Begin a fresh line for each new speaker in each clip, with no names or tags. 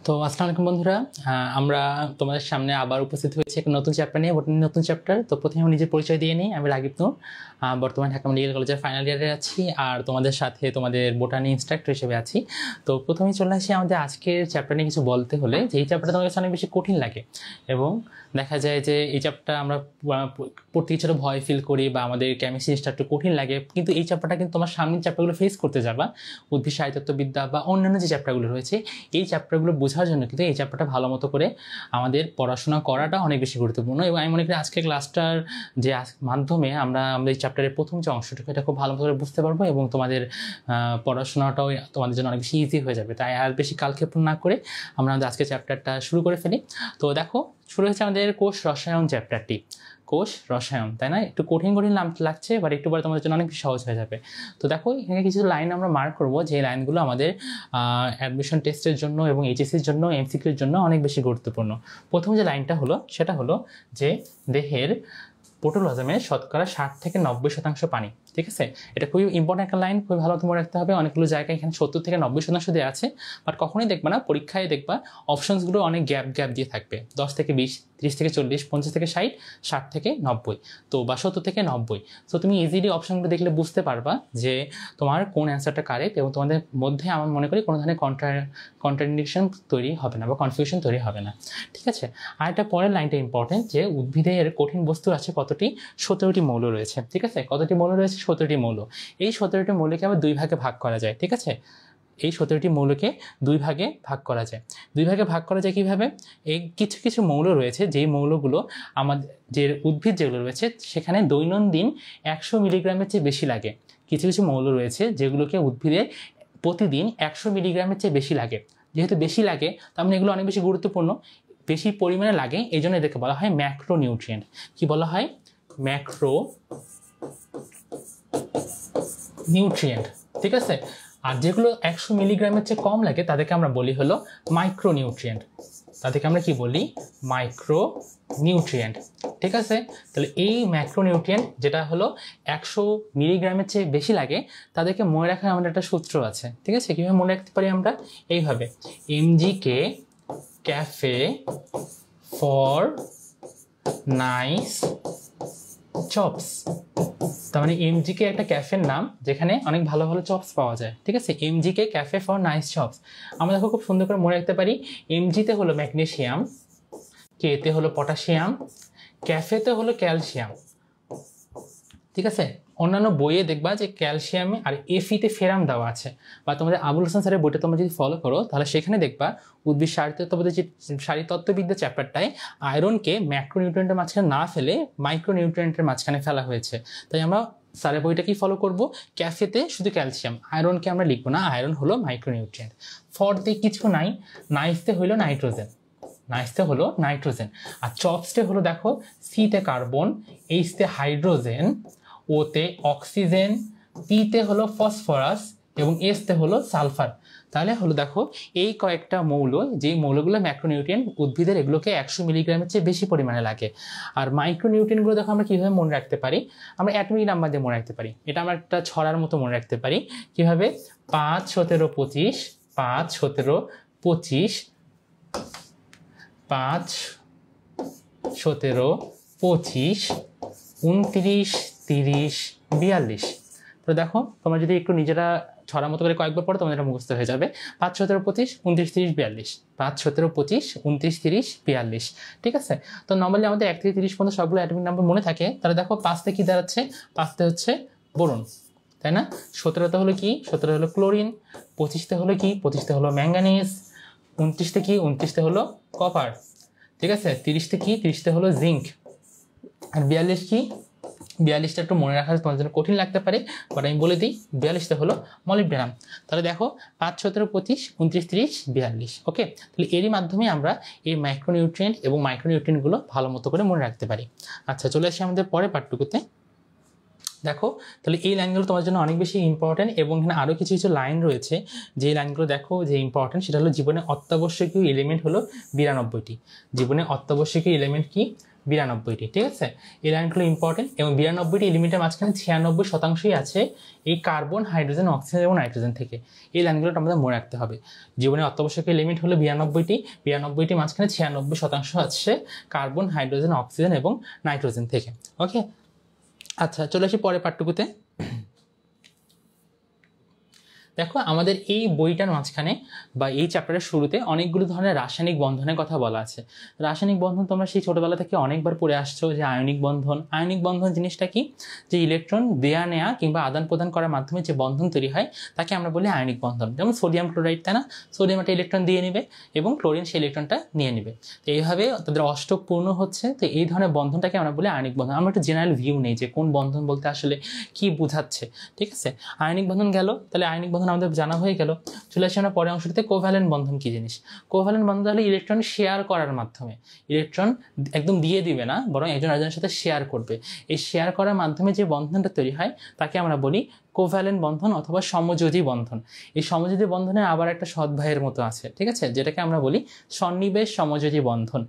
তো আসসালামু আলাইকুম বন্ধুরা, আমরা তোমাদের সামনে আবার উপস্থিত হয়েছি এক নতুন চ্যাপ্টার নিয়ে, নতুন চ্যাপ্টার। তো প্রথমে আমি নিজের পরিচয় দিয়ে নিই। আমি রাগিব নূর, বর্তমানে ঢাকা মেডিকেল কলেজের ফাইনাল ইয়ারে আছি, আর তোমাদের সাথে তোমাদের বোটানি ইনস্ট্রাক্টর হিসেবে আছি। তো প্রথমেই চলে আসি আমাদের আজকের চ্যাপ্টার নিয়ে কিছু বলতে হলে, যে এই চ্যাপ্টারটা তোমার কাছে অনেক বেশি কঠিন লাগে এবং দেখা যায় যে এই চ্যাপ্টার আমরা পড়তে কিছুটা ভয় ফিল করি বা আমাদের কেমিস্ট্রি জিনিসটা একটু কঠিন লাগে, কিন্তু এই চ্যাপ্টারটা কিন্তু তোমার সামনের চ্যাপ্টারগুলো ফেস করতে যাবা, উদ্ভিদ শারীরতত্ত্ববিদ্যা বা অন্যান্য যে চ্যাপ্টারগুলো রয়েছে, এই চ্যাপ্টারগুলো বোঝার জন্য কিন্তু এই চ্যাপ্টারটা ভালো মতো করে আমাদের পড়াশোনা করাটা অনেক বেশি গুরুত্বপূর্ণ। এবং আমি মনে করি আজকের ক্লাসটার যে মাধ্যমে আমরা এই চ্যাপ্টারের প্রথম যে অংশটুকু এটা খুব ভালো মতো করে বুঝতে পারবো এবং তোমাদের পড়াশোনাটাও তোমাদের জন্য অনেক বেশি ইজি হয়ে যাবে। তাই আর বেশি কালক্ষেপণ না করে আমরা আমাদের আজকে চ্যাপ্টারটা শুরু করে ফেলি। তো দেখো, শুরু হয়েছে আমাদের কোষ রসায়ন চ্যাপ্টারটি। কোষ রসায়ন, তাই না? একটু কঠিন নাম লাগছে, বাট একটু পরে তোমাদের জন্য অনেক বেশি সহজ হয়ে যাবে। তো দেখো, এখানে কিছু লাইন আমরা মার্ক করবো, যে লাইনগুলো আমাদের অ্যাডমিশন টেস্টের জন্য এবং এইচএসসির জন্য, এমসিকিউর জন্য অনেক বেশি গুরুত্বপূর্ণ। প্রথম যে লাইনটা হলো সেটা হলো যে দেহের পোটোপ্লাজমে শতকরা 60 থেকে 90% পানি। ঠিক আছে, এটা খুবই ইম্পর্টেন্ট একটা লাইন, খুবই ভালো মনে রাখতে হবে। অনেকগুলো জায়গায় এখানে 70 থেকে 90% দেওয়া আছে, বাট কখনোই দেখবা না পরীক্ষায় দেখবা অপশনসগুলো অনেক গ্যাপ দিয়ে থাকবে। 10 থেকে 20, 30 থেকে 40, 50 থেকে 60, 60 থেকে 90, তো বা 70 থেকে 90। সো তুমি ইজিলি অপশনগুলো দেখলে বুঝতে পারবা যে তোমার কোন অ্যান্সারটা কারেক্ট, এবং তোমাদের মধ্যে আমার মনে করি কোনো ধরনের কন্ট্রাডিকশন তৈরি হবে না বা কনফিউশন তৈরি হবে না। ঠিক আছে, আর একটা পরের লাইনটা ইম্পর্টেন্ট, যে উদ্ভিদের কঠিন বস্তু আছে কতটি? 17টি মৌল রয়েছে। ঠিক আছে, কতটি মৌল রয়েছে? 17টি মৌল। এই 17টি মৌলকে আবার 2 ভাগে ভাগ করা যায়। ঠিক আছে, এই 17টি মৌলকে 2 ভাগে ভাগ করা যায়। 2 ভাগে ভাগ করা যায় কীভাবে? এই কিছু কিছু মৌল রয়েছে, যেই মৌলগুলো আমাদের যে উদ্ভিদ যেগুলো রয়েছে সেখানে দৈনন্দিন 100 মিলিগ্রামের চেয়ে বেশি লাগে। কিছু কিছু মৌল রয়েছে যেগুলোকে উদ্ভিদে প্রতিদিন 100 মিলিগ্রামের চেয়ে বেশি লাগে। যেহেতু বেশি লাগে, তার মানে এগুলো অনেক বেশি গুরুত্বপূর্ণ, বেশি পরিমাণে লাগে, এই জন্য এদেরকে বলা হয় ম্যাক্রো নিউট্রিয়েন্ট। কি বলা হয়? Macronutrient. ঠিক আছে, আর যেগুলো 100 মিলিগ্রামের চেয়ে কম লাগে তাদেরকে আমরা বলি হলো মাইক্রো নিউট্রিয়েন্ট। তাদেরকে আমরা কি বলি? Micro nutrient. ঠিক আছে, তাহলে এই ম্যাক্রো নিউট্রিয়েন্ট যেটা হলো 100 মিলিগ্রামের চেয়ে বেশি লাগে, তাদেরকে মনে রাখার আমাদের একটা সূত্র আছে। ঠিক আছে, কীভাবে মনে রাখতে পারি আমরা? এইভাবে, MGK cafe for nice chops. তার মানে MGK একটা ক্যাফের নাম যেখানে অনেক ভালো ভালো চপস পাওয়া যায়। ঠিক আছে, MGK cafe for nice chops. আমরা দেখো খুব সুন্দর করে মনে রাখতে পারি। MGতে হলো ম্যাগনেসিয়াম, Kতে হলো পটাশিয়াম, ক্যাফেতে হলো ক্যালসিয়াম। ঠিক আছে, অন্যান্য বইয়ে দেখবা যে ক্যালসিয়ামে আর Feতে ফেরাম দেওয়া আছে, বা তোমাদের আবুল হাসান স্যারের বইটা তোমরা যদি ফলো করো তাহলে সেখানে দেখবা উদ্ভিদ শারীরতত্ত্ববিদ্যা চ্যাপ্টারটায় আয়রনকে ম্যাক্রোনিউট্রিয়েন্টের মাঝখানে না ফেলে মাইক্রোনিউট্রিয়েন্টের মাঝখানে ফেলা হয়েছে। তাই আমরা স্যারের বইটাকেই ফলো করব। ক্যাফেতে শুধু ক্যালসিয়াম, আয়রনকে আমরা লিখবো না, আয়রন হলো মাইক্রোনিউট্রিয়েন্ট। ফরতে কিছু নাই, নাইসতে হলো নাইট্রোজেন, নাইসতে হলো নাইট্রোজেন। আর চপসতে হলো দেখো, সিতে কার্বন, এইচতে হাইড্রোজেন, ওতে অক্সিজেন, পিতে হলো ফসফরাস এবং এসতে হলো সালফার। তাহলে হলো দেখো এই কয়েকটা মৌল, যেই মৌলগুলো ম্যাক্রোনিউট্রিয়েন্ট উদ্ভিদের, এগুলোকে 100 মিলিগ্রামের চেয়ে বেশি পরিমাণে লাগে। আর মাইক্রোনিউট্রিয়েন্টগুলো দেখো আমরা কীভাবে মনে রাখতে পারি? আমরা অ্যাটমিক নাম্বার দিয়ে মনে রাখতে পারি। এটা আমরা একটা ছড়ার মতো মনে রাখতে পারি। কীভাবে? 5, 17, 25, 5, 17, 25, 5, 17, 25, 29, 30, 42। তো দেখো, তোমরা যদি একটু নিজেরা ছড়ার মতো করে কয়েকবার পড়ো তোমাদের এটা মুখস্থ হয়ে যাবে। 5, 17, 25, 29, 30, 42, 5, 17, 25, 29, 30, 42। ঠিক আছে, তো নর্মালি আমাদের 1 থেকে 30 পর্যন্ত সবগুলো অ্যাটমিক নাম্বার মনে থাকে। তাহলে দেখো 5তে কি দাঁড়াচ্ছে? 5তে হচ্ছে বোরন, তাই না? 17তে হলো কি? 17 হলো ক্লোরিন। 25তে হলো কি? 25তে হলো ম্যাঙ্গানিজ। 29তে কি? 29তে হলো কপার। ঠিক আছে, 30তে কি? 30তে হলো জিঙ্ক। আর 42 কি? 42টা একটু মনে রাখা তোমার জন্য কঠিন লাগতে পারে, বাট আমি বলে দিই, 42টা হলো মলিবডেনাম। তাহলে দেখো 5, 17, 25, 29, 30, 42। ওকে, তাহলে এরই মাধ্যমে আমরা এই মাইক্রোনিউট্রিয়েন্ট এবং মাইক্রোনিউট্রিয়েন্টগুলো ভালো মতো করে মনে রাখতে পারি। আচ্ছা, চলে আসি আমাদের পরের পার্টটুকুতে। দেখো, তাহলে এই লাইনগুলো তোমার জন্য অনেক বেশি ইম্পর্টেন্ট, এবং এখানে আরও কিছু কিছু লাইন রয়েছে যে লাইনগুলো দেখো যে ইম্পর্টেন্ট। সেটা হলো জীবনে অত্যাবশ্যকীয় এলিমেন্ট হলো 92টি। জীবনে অত্যাবশ্যকীয় এলিমেন্ট কি? 92টি। ঠিক আছে, এই লাইনগুলো ইম্পর্টেন্ট। এবং 92টি এলিমেন্টের মাঝখানে 96%ই আছে এই কার্বন, হাইড্রোজেন, অক্সিজেন এবং নাইট্রোজেন থেকে। এই লাইনগুলো আমাদের মনে রাখতে হবে। জীবনে অত্যাবশ্যক এলিমেন্ট হলো 92টি, 92টি মাঝখানে 96% আছে কার্বন, হাইড্রোজেন, অক্সিজেন এবং নাইট্রোজেন থেকে। ওকে, আচ্ছা চলে আসি পরের পাঠটুকুতে। দেখো আমাদের এই বইটার মাঝখানে বা এই চ্যাপ্টারের শুরুতে অনেকগুলো ধরনের রাসায়নিক বন্ধনের কথা বলা আছে। রাসায়নিক বন্ধন তোমরা সেই ছোটবেলা থেকে অনেকবার পড়ে আসছো, যে আয়নিক বন্ধন। আয়নিক বন্ধন জিনিসটা কি? যে ইলেকট্রন দেয়া নেয়া কিংবা আদান প্রদান করার মাধ্যমে যে বন্ধন তৈরি হয় তাকে আমরা বলি আয়নিক বন্ধন। যেমন সোডিয়াম ক্লোরাইড, তাই না? সোডিয়াম একটা ইলেকট্রন দিয়ে নেবে এবং ক্লোরিন সেই ইলেকট্রনটা নিয়ে নেবে। তো এইভাবে তাদের অষ্টক পূর্ণ হচ্ছে। তো এই ধরনের বন্ধনটাকে আমরা বলি আয়নিক বন্ধন। আমরা একটা জেনারেল ভিউ নেই যে কোন বন্ধন বলতে আসলে কি বোঝাচ্ছে। ঠিক আছে, আয়নিক বন্ধন গেল, তাহলে আয়নিক বন্ধন আমাদের জানা হয়ে গেল। চলে আসি আমরা পরের অংশটিতে, কোভ্যালেন্ট বন্ধন কি জিনিস। কোভ্যালেন্ট বন্ধন হলো ইলেকট্রন শেয়ার করার মাধ্যমে, ইলেকট্রন একদম দিয়ে দিবে না, বরং একজন আরেকজনের সাথে শেয়ার করবে। এই শেয়ার করার মাধ্যমে যে বন্ধনটা তৈরি হয় তাকে আমরা বলি কোভ্যালেন্ট বন্ধন অথবা সমযোজী বন্ধন। এই সমযোজী বন্ধনের আবার একটা সদ্ভাইয়ের মতো আছে, ঠিক আছে, যেটাকে আমরা বলি সন্নিবেশ সমযোজী বন্ধন।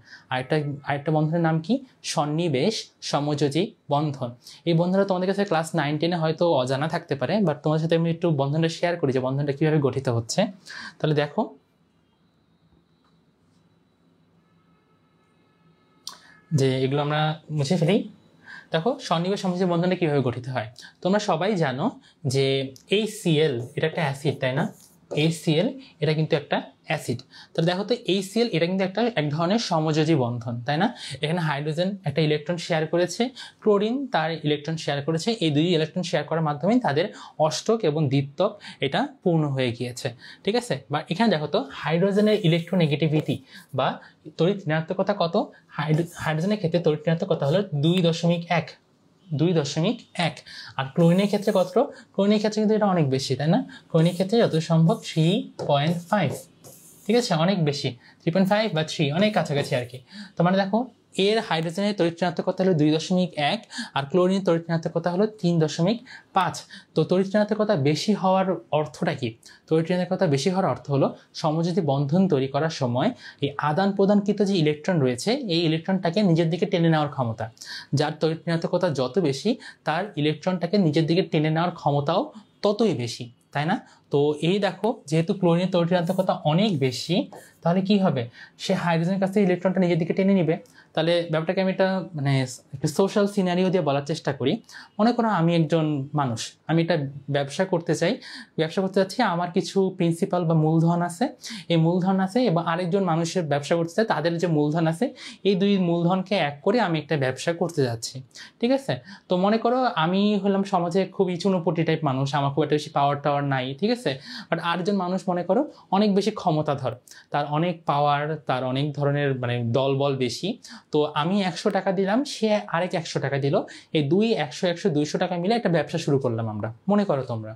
আরেকটা বন্ধনের নাম কি? সন্নিবেশ সমযোজী বন্ধন। এই বন্ধনটা তোমাদের কাছে ক্লাস 9-10 হয়তো অজানা থাকতে পারে, বাট তোমাদের সাথে আমি একটু বন্ধনটা শেয়ার করি যে বন্ধনটা কিভাবে গঠিত হচ্ছে। তাহলে দেখো, যে এগুলো আমরা মুছে ফেলি। দেখো সন্নিবেশ সমযোজী বন্ধনটা কিভাবে গঠিত হয়। তোমরা সবাই জানো যে HCl এটা একটা অ্যাসিড, তাই না? HCl এটা কিন্তু একটা অ্যাসিড। তো দেখো তো HCl এটা কিন্তু এক ধরনের সমযোজী বন্ধন, তাই না? এখানে হাইড্রোজেন একটা ইলেকট্রন শেয়ার করেছে, ক্লোরিন তার ইলেকট্রন শেয়ার করেছে। এই দুই ইলেকট্রন শেয়ার করার মাধ্যমে তাদের অষ্টক এবং দ্বিত্বক এটা পূর্ণ হয়ে গিয়েছে। ঠিক আছে, বা এখানে দেখো তো হাইড্রোজেনের ইলেকট্রোনেগেটিভিটি বা তড়িৎ ঋণাত্মকতা কত? হাইড্রোজেনের ক্ষেত্রে তড়িৎ ঋণাত্মকতা হলো 2.1। আর ক্লোরিনের ক্ষেত্রে কত? ক্লোরিনের ক্ষেত্রে কিন্তু এটা অনেক বেশি, তাই না? ক্লোরিনের ক্ষেত্রে যত সম্ভব 3.5। ঠিক আছে, অনেক বেশি, 3.5 বা 3, অনেক কাছাকাছি আর কি। তো মানে দেখো এর হাইড্রোজেনের তড়িৎ ঋণাত্মকতা হলো 2.1 আর ক্লোরিনের তড়িৎ ঋণাত্মকতা হলো 3.5। তো তড়িৎ ঋণাত্মকতা বেশি হওয়ার অর্থটা কি? তড়িৎ ঋণাত্মকতা বেশি হওয়ার অর্থ হলো সমযোজী বন্ধন তৈরি করার সময় এই আদান প্রদানকৃত যে ইলেকট্রন রয়েছে এই ইলেকট্রনটাকে নিজের দিকে টেনে নেওয়ার ক্ষমতা। যার তড়িৎ ঋণাত্মকতা যত বেশি তার ইলেকট্রনটাকে নিজের দিকে টেনে নেওয়ার ক্ষমতাও ততই বেশি, তাই না? তো এই দেখো, যেহেতু ক্লোরিনের তড়িৎ ঋণাত্মকতা অনেক বেশি, তাহলে কি হবে? সে হাইড্রোজেনের কাছ থেকে ইলেকট্রনটা নিজের দিকে টেনে নিবে। তাহলে ব্যাপারটাকে আমি একটা একটু সোশ্যাল সিনারিও দিয়ে বলার চেষ্টা করি। মনে করো আমি একজন মানুষ, আমি একটা ব্যবসা করতে চাচ্ছি, আমার কিছু প্রিন্সিপাল বা মূলধন আছে, এই মূলধন আছে, এবং আরেকজন মানুষের ব্যবসা করতে চায়, তাদের যে মূলধন আছে এই দুই মূলধনকে এক করে আমি একটা ব্যবসা করতে যাচ্ছি। ঠিক আছে, তো মনে করো আমি হলাম সমাজে খুবই চুনোপুটি টাইপ মানুষ, আমার খুব একটা বেশি পাওয়ার টাওয়ার নাই, ঠিক আছে, বাট আরেকজন মানুষ মনে করো অনেক বেশি ক্ষমতাধর, তার অনেক পাওয়ার, তার অনেক ধরনের দলবল বেশি। তো আমি 100 টাকা দিলাম, সে আরেক 100 টাকা দিল, এই 200 টাকা মিলে একটা ব্যবসা শুরু করলাম আমরা, মনে করো তোমরা।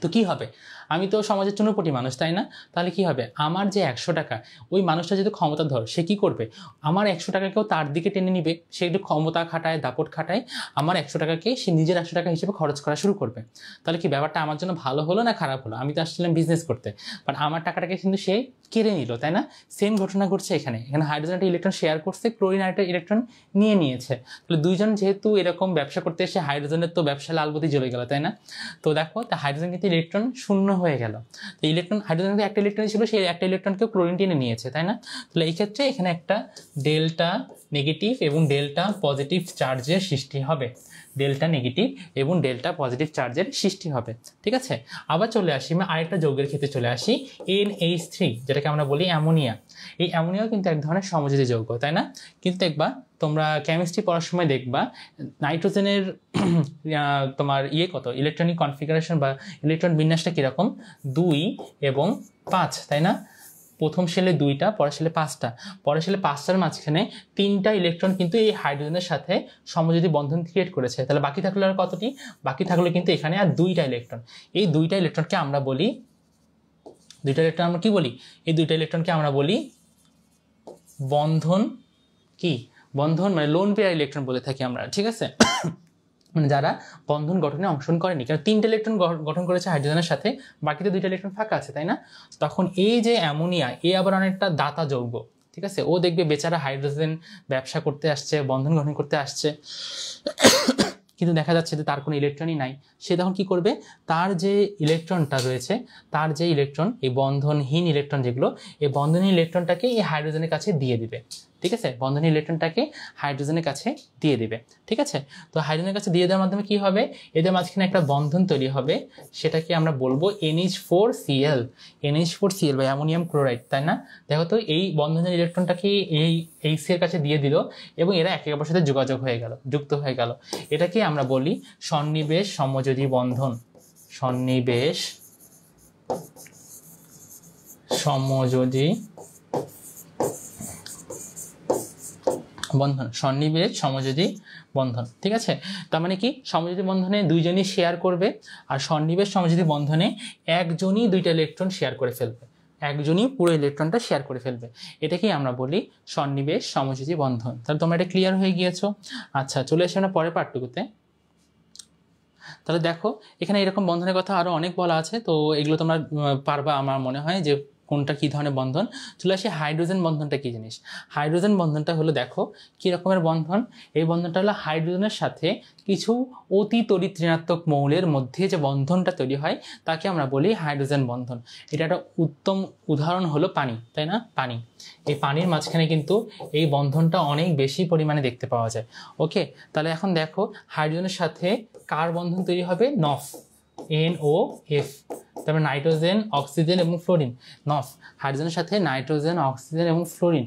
তো কি হবে? আমি তো সমাজের চুনোপুটি মানুষ, তাই না? তাহলে কি হবে? আমার যে 100 টাকা, ওই মানুষটা যেহেতু ক্ষমতাধর, সে কি করবে? আমার 100 টাকাকেও তার দিকে টেনে নিবে, সে একটু ক্ষমতা খাটায়, দাপট খাটায়, আমার 100 টাকাকে সে নিজের 100 টাকা হিসেবে খরচ করা শুরু করবে। তাহলে কি ব্যাপারটা আমার জন্য ভালো হলো না খারাপ হলো? আমি তো আসছিলাম বিজনেস করতে, বাট আমার টাকাটাকে কিন্তু সে কেড়ে নিল, তাই না? সেম ঘটনা ঘটছে এখানে। হাইড্রোজেন একটা ইলেকট্রন শেয়ার করছে, ক্লোরিন একটা ইলেকট্রন নিয়ে নিয়েছে। তাহলে দুইজন যেহেতু এরকম ব্যবসা করতে এসে হাইড্রোজেনের তো ব্যবসা লালবতি জ্বলে গেল, তাই না? তো দেখো, তা হাইড্রোজেন কিন্তু ইলেকট্রন শূন্য হয়ে গেল। তো হাইড্রোজেনের একটা ইলেকট্রন ছিল, সেই একটা ইলেকট্রনকে ক্লোরিন টেনে নিয়েছে, তাই না? তাহলে এই ক্ষেত্রে এখানে একটা ডেল্টা নেগেটিভ এবং ডেল্টা পজিটিভ চার্জের সৃষ্টি হবে। ডেল্টা নেগেটিভ এবং ডেল্টা পজিটিভ চার্জের সৃষ্টি হবে। ঠিক আছে, আবার চলে আসি আমি আরেকটা যৌগের ক্ষেত্রে চলে আসি, NH3, যেটাকে আমরা বলি অ্যামোনিয়া। এই অ্যামোনিয়াও কিন্তু এক ধরনের সমযোজী যৌগ, তাই না? কিন্তু দেখবা তোমরা কেমিস্ট্রি পড়ার সময় দেখবা নাইট্রোজেনের তোমার কত ইলেকট্রনিক কনফিগারেশন বা ইলেকট্রন বিন্যাসটা কীরকম? 2 এবং 5, তাই না? প্রথম শেলে 2টা, পরের শেলে 5টা, পরের শেলে 5টার মাঝখানে 3টা ইলেকট্রন কিন্তু এই হাইড্রোজেনের সাথে সমযোজী বন্ধন ক্রিয়েট করেছে। তাহলে বাকি থাকলো আর কতটি? বাকি থাকলো কিন্তু এখানে আর 2টা ইলেকট্রন। এই 2টা ইলেকট্রনকে আমরা বলি, এই 2টা ইলেকট্রনকে আমরা বলি বন্ধন। কি বন্ধন? লোন পেয়ার ইলেকট্রন বলে থাকি আমরা, ঠিক আছে? যারা বন্ধন গঠনে অংশগ্রহণ করেনি, কারণ 3টা ইলেকট্রন গঠন করেছে হাইড্রোজেনের সাথে, বাকিতে 2টা ইলেকট্রন ফাঁকা আছে, তাই না? তখন এই যে অ্যামোনিয়া, আবার অনেকটা দাতা যৌগ, ঠিক আছে, ও দেখবে বেচারা হাইড্রোজেন ব্যবসা করতে আসছে, বন্ধন গ্রহণ করতে আসছে, কিন্তু দেখা যাচ্ছে যে তার কোনো ইলেকট্রনই নাই। সে তখন কি করবে, তার যে ইলেকট্রনটা রয়েছে, তার যে ইলেকট্রন, এই বন্ধনহীন ইলেকট্রন যেগুলো, এই বন্ধনহীন ইলেকট্রনটাকে এই হাইড্রোজেনের কাছে দিয়ে দিবে। ঠিক আছে, বন্ধনহীন ইলেকট্রনটাকে হাইড্রোজেনের কাছে দিয়ে দিবে। ঠিক আছে, তো হাইড্রোজেনের কাছে দিয়ে দেওয়ার মাধ্যমে কি হবে, এদের মাঝখানে একটা বন্ধন তৈরি হবে, সেটাকে আমরা বলবো NH4Cl। NH4Cl বা অ্যামোনিয়াম ক্লোরাইড, তাই না? দেখো তো, এই বন্ধনের ইলেকট্রনটাকে এই H এর কাছে দিয়ে দিল এবং এরা একে অপরের সাথে যোগাযোগ হয়ে গেল, যুক্ত হয়ে গেল। এটাকে আমরা বলি সন্নিবেশ সমযোজী বন্ধন। সন্নিবেশ সমযোজী বন্ধন, সন্নিবেশ সমযোজী বন্ধন। ঠিক আছে, তার মানে কি, সমযোজী বন্ধনে দুইজনই শেয়ার করবে, আর সন্নিবেশ সমযোজী বন্ধনে একজনই দুইটা ইলেকট্রন শেয়ার করে ফেলবে, একজনই পুরো ইলেকট্রনটা শেয়ার করে ফেলবে। এটাকেই আমরা বলি সন্নিবেশ সমযোজী বন্ধন। তাহলে তোমরা এটা ক্লিয়ার হয়ে গিয়েছো? আচ্ছা, চলে আসি আমরা পরের পার্টটুকুতে। তাহলে দেখো, এখানে এরকম বন্ধনের কথা আরও অনেক বলা আছে, তো এগুলো তোমরা পারবা আমার মনে হয়, যে কোনটা কী ধরনের বন্ধন। চলে আসি হাইড্রোজেন বন্ধনটা কী জিনিস। হাইড্রোজেন বন্ধনটা হলো, দেখো কী রকমের বন্ধন। এই বন্ধনটা হলো হাইড্রোজেনের সাথে কিছু অতি তড়িৎ ঋণাত্মক মৌলের মধ্যে যে বন্ধনটা তৈরি হয় তাকে আমরা বলি হাইড্রোজেন বন্ধন। এটা একটা উত্তম উদাহরণ হলো পানি, তাই না? পানি, এই পানির মাঝখানে কিন্তু এই বন্ধনটা অনেক বেশি পরিমাণে দেখতে পাওয়া যায়। ওকে, তাহলে এখন দেখো, হাইড্রোজেনের সাথে কার বন্ধন তৈরি হবে? নফ, NOF। তারপরে নাইট্রোজেন, অক্সিজেন এবং ফ্লোরিন। নফ, হাইড্রোজেনের সাথে নাইট্রোজেন, অক্সিজেন এবং ফ্লোরিন,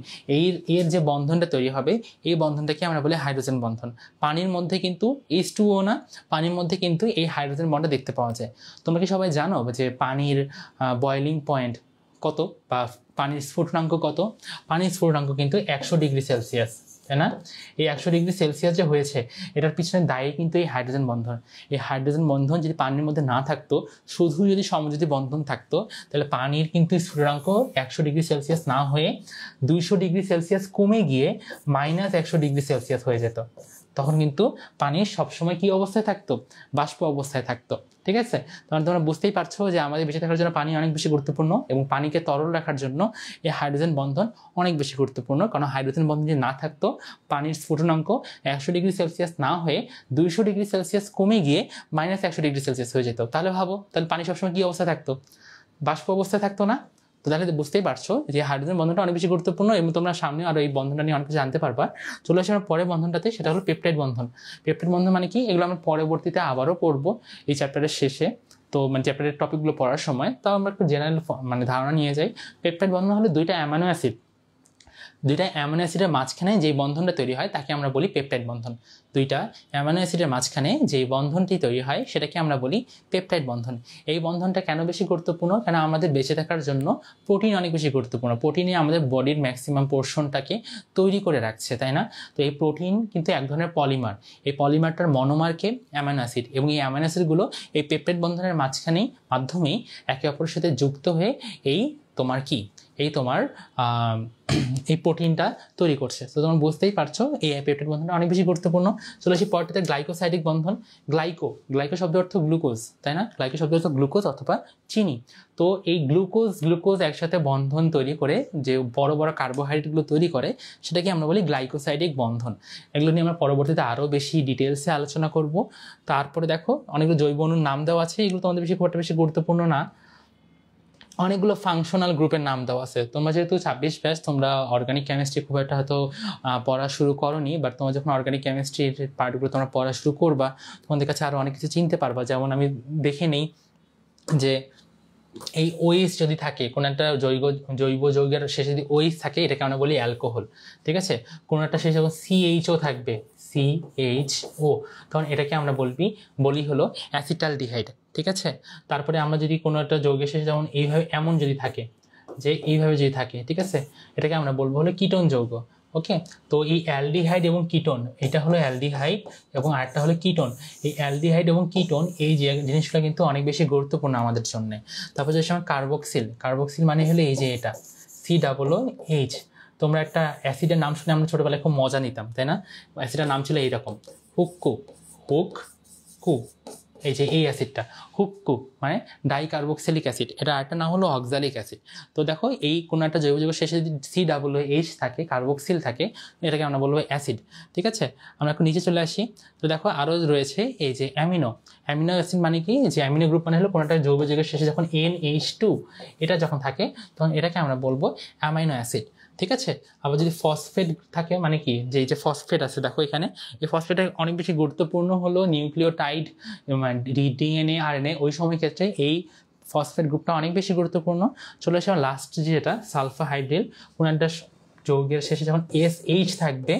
এর যে বন্ধনটা তৈরি হবে, এই বন্ধনটাকে আমরা বলি হাইড্রোজেন বন্ধন। পানির মধ্যে কিন্তু H2O না, পানির মধ্যে কিন্তু এই হাইড্রোজেন বন্ডটা দেখতে পাওয়া যায়। তোমরা কি সবাই জানো যে পানির বয়েলিং পয়েন্ট কত, বা পানির স্ফুটনাঙ্ক কত? পানির স্ফুটনাঙ্ক কিন্তু 100 ডিগ্রি সেলসিয়াস, তাই না? এই 100 ডিগ্রি সেলসিয়াস যে হয়েছে, এটার পিছনে দায়ী কিন্তু এই হাইড্রোজেন বন্ধন। এই হাইড্রোজেন বন্ধন যদি পানির মধ্যে না থাকতো, শুধু যদি সমযোজী বন্ধন থাকতো, তাহলে পানির কিন্তু স্ফুটনাঙ্ক 100 ডিগ্রি সেলসিয়াস না হয়ে 200 ডিগ্রি সেলসিয়াস কমে গিয়ে -100 ডিগ্রি সেলসিয়াস হয়ে যেত। তখন কিন্তু পানি সবসময় কি অবস্থায় থাকতো? বাষ্প অবস্থায় থাকতো। ঠিক আছে, তখন তোমরা বুঝতেই পারছো যে আমাদের বেঁচে থাকার জন্য পানি অনেক বেশি গুরুত্বপূর্ণ, এবং পানিকে তরল রাখার জন্য এই হাইড্রোজেন বন্ধন অনেক বেশি গুরুত্বপূর্ণ। কারণ হাইড্রোজেন বন্ধন যদি না থাকতো, পানির স্ফুটনাঙ্ক 100 ডিগ্রি সেলসিয়াস না হয়ে 200 ডিগ্রি সেলসিয়াস কমে গিয়ে -100 ডিগ্রি সেলসিয়াস হয়ে যেত। তাহলে ভাবো, তাহলে পানি সবসময় কি অবস্থায় থাকতো? বাষ্প অবস্থায় থাকতো না? তো তাহলে বুঝতেই পারছো যে হাইড্রোজেন বন্ধনটা অনেক বেশি গুরুত্বপূর্ণ, এবং তোমরা সামনে আরও এই বন্ধনটা নিয়ে অনেক কিছু জানতে পারবা। চলে আসি আমরা পরের বন্ধনটাতে, সেটা হলো পেপটাইড বন্ধন। পেপটাইড বন্ধন মানে কি, এগুলো আমরা পরবর্তীতে আবারও পড়বো এই চ্যাপ্টারের শেষে। তো মানে চ্যাপ্টারের টপিকগুলো পড়ার সময় তাও আমরা একটু জেনারেল মানে ধারণা নিয়ে যাই। পেপটাইড বন্ধন হলো দুইটা অ্যামাইনো অ্যাসিডের মাঝখানে যে বন্ধনটা তৈরি হয় তাকে আমরা বলি পেপটাইড বন্ধন। দুইটা অ্যামাইনো অ্যাসিডের মাঝখানে যে বন্ধনটি তৈরি হয় সেটাকে আমরা বলি পেপটাইড বন্ধন। এই বন্ধনটা কেন বেশি গুরুত্বপূর্ণ? কেন আমাদের বেঁচে থাকার জন্য প্রোটিন অনেক বেশি গুরুত্বপূর্ণ। প্রোটিনে আমাদের বডির ম্যাক্সিমাম পোর্শনটাকে তৈরি করে রাখছে, তাই না? তো এই প্রোটিন কিন্তু এক ধরনের পলিমার। এই পলিমারটার মনোমারকে অ্যামাইনো অ্যাসিড, এবং এই অ্যামাইনো অ্যাসিডগুলো এই পেপটাইড বন্ধনের মাধ্যমেই একে অপরের সাথে যুক্ত হয়ে এই প্রোটিনটা তৈরি করছে। তো তোমরা বুঝতেই পারছো এই পেপটাইড বন্ধনটা অনেক বেশি গুরুত্বপূর্ণ। চলে আসি পরটাতে গ্লাইকোসাইডিক বন্ধন। গ্লাইকো শব্দ অর্থ গ্লুকোজ, তাই না? গ্লাইকো শব্দ অর্থ গ্লুকোজ অথবা চিনি। তো এই গ্লুকোজ একসাথে বন্ধন তৈরি করে যে বড় বড় কার্বোহাইড্রেটগুলো তৈরি করে, সেটাকে আমরা বলি গ্লাইকোসাইডিক বন্ধন। এগুলো নিয়ে আমরা পরবর্তীতে আরও বেশি ডিটেলসে আলোচনা করব। তারপরে দেখো, অনেকগুলো জৈব অণুর নাম দেওয়া আছে, এগুলো তোমাদের খুব একটা বেশি গুরুত্বপূর্ণ না। অনেকগুলো ফাংশনাল গ্রুপের নাম দেওয়া আছে। তোমরা যেহেতু 26 ব্যাচ, তোমরা অর্গানিক কেমিস্ট্রি খুব একটা হয়তো পড়া শুরু করোনি, বাট তোমরা যখন অর্গানিক কেমিস্ট্রির পার্টগুলো তোমরা পড়া শুরু করবা, তোমাদের কাছে আরও অনেক কিছু চিনতে পারবা। যেমন আমি দেখে নেই যে এই OH যদি থাকে, কোনো একটা জৈব যৌগের শেষে যদি OH থাকে, এটাকে আমরা বলি অ্যালকোহল। ঠিক আছে, কোনো একটা শেষে যখন CHO থাকবে, CHO, তখন এটাকে আমরা বলি হলো অ্যাসিটালডিহাইড। ঠিক আছে, তারপরে আমরা যদি কোনো একটা যৌগের শেষে যেমন এইভাবে যদি থাকে, ঠিক আছে, এটাকে আমরা বলবো হলো কিটোন যৌগ। ওকে, তো এই অ্যালডিহাইড এবং কিটোন, এটা হলো অ্যালডিহাইড এবং আরেকটা হলো কিটোন। এই অ্যালডিহাইড এবং কিটোন এই যে জিনিসগুলো কিন্তু অনেক বেশি গুরুত্বপূর্ণ আমাদের জন্য। তারপর যে সময় কার্বক্সিল মানে হলো এই যে এটা COOH। তোমরা একটা অ্যাসিডের নাম শুনে আমরা ছোটবেলায় খুব মজা নিতাম, তাই না? অ্যাসিডের নাম ছিল এইরকম, হুক কু। এই যে এই অ্যাসিডটা হুক্কু মানে ডাইকার্বক্সিলিক অ্যাসিড, এটা আরেকটা নাম হলো অক্সালিক অ্যাসিড। তো দেখো এই কোনো একটা জৈব যৌগের শেষে যদি COOH থাকে, কার্বক্সিল থাকে, এটাকে আমরা বলবো অ্যাসিড। ঠিক আছে, আমরা একটু নিচে চলে আসি। তো দেখো আরও রয়েছে এই যে অ্যামিনো অ্যাসিড মানে কি, যে অ্যামিনো গ্রুপ মানে হলো কোনো একটা জৈব যৌগের শেষে যখন NH2 এটা যখন থাকে তখন এটাকে আমরা বলবো অ্যামাইনো অ্যাসিড। ঠিক আছে, আবার যদি ফসফেট থাকে মানে কি, যে এই যে ফসফেট আছে দেখো এখানে, এই ফসফেটটা অনেক বেশি গুরুত্বপূর্ণ হলো নিউক্লিওটাইড, DNA RNA ওই সময় ক্ষেত্রে এই ফসফেট গ্রুপটা অনেক বেশি গুরুত্বপূর্ণ। চলে আসে লাস্ট যেটা সালফার হাইড্রিল, কোনো একটা যৌগের শেষে যখন SH থাকবে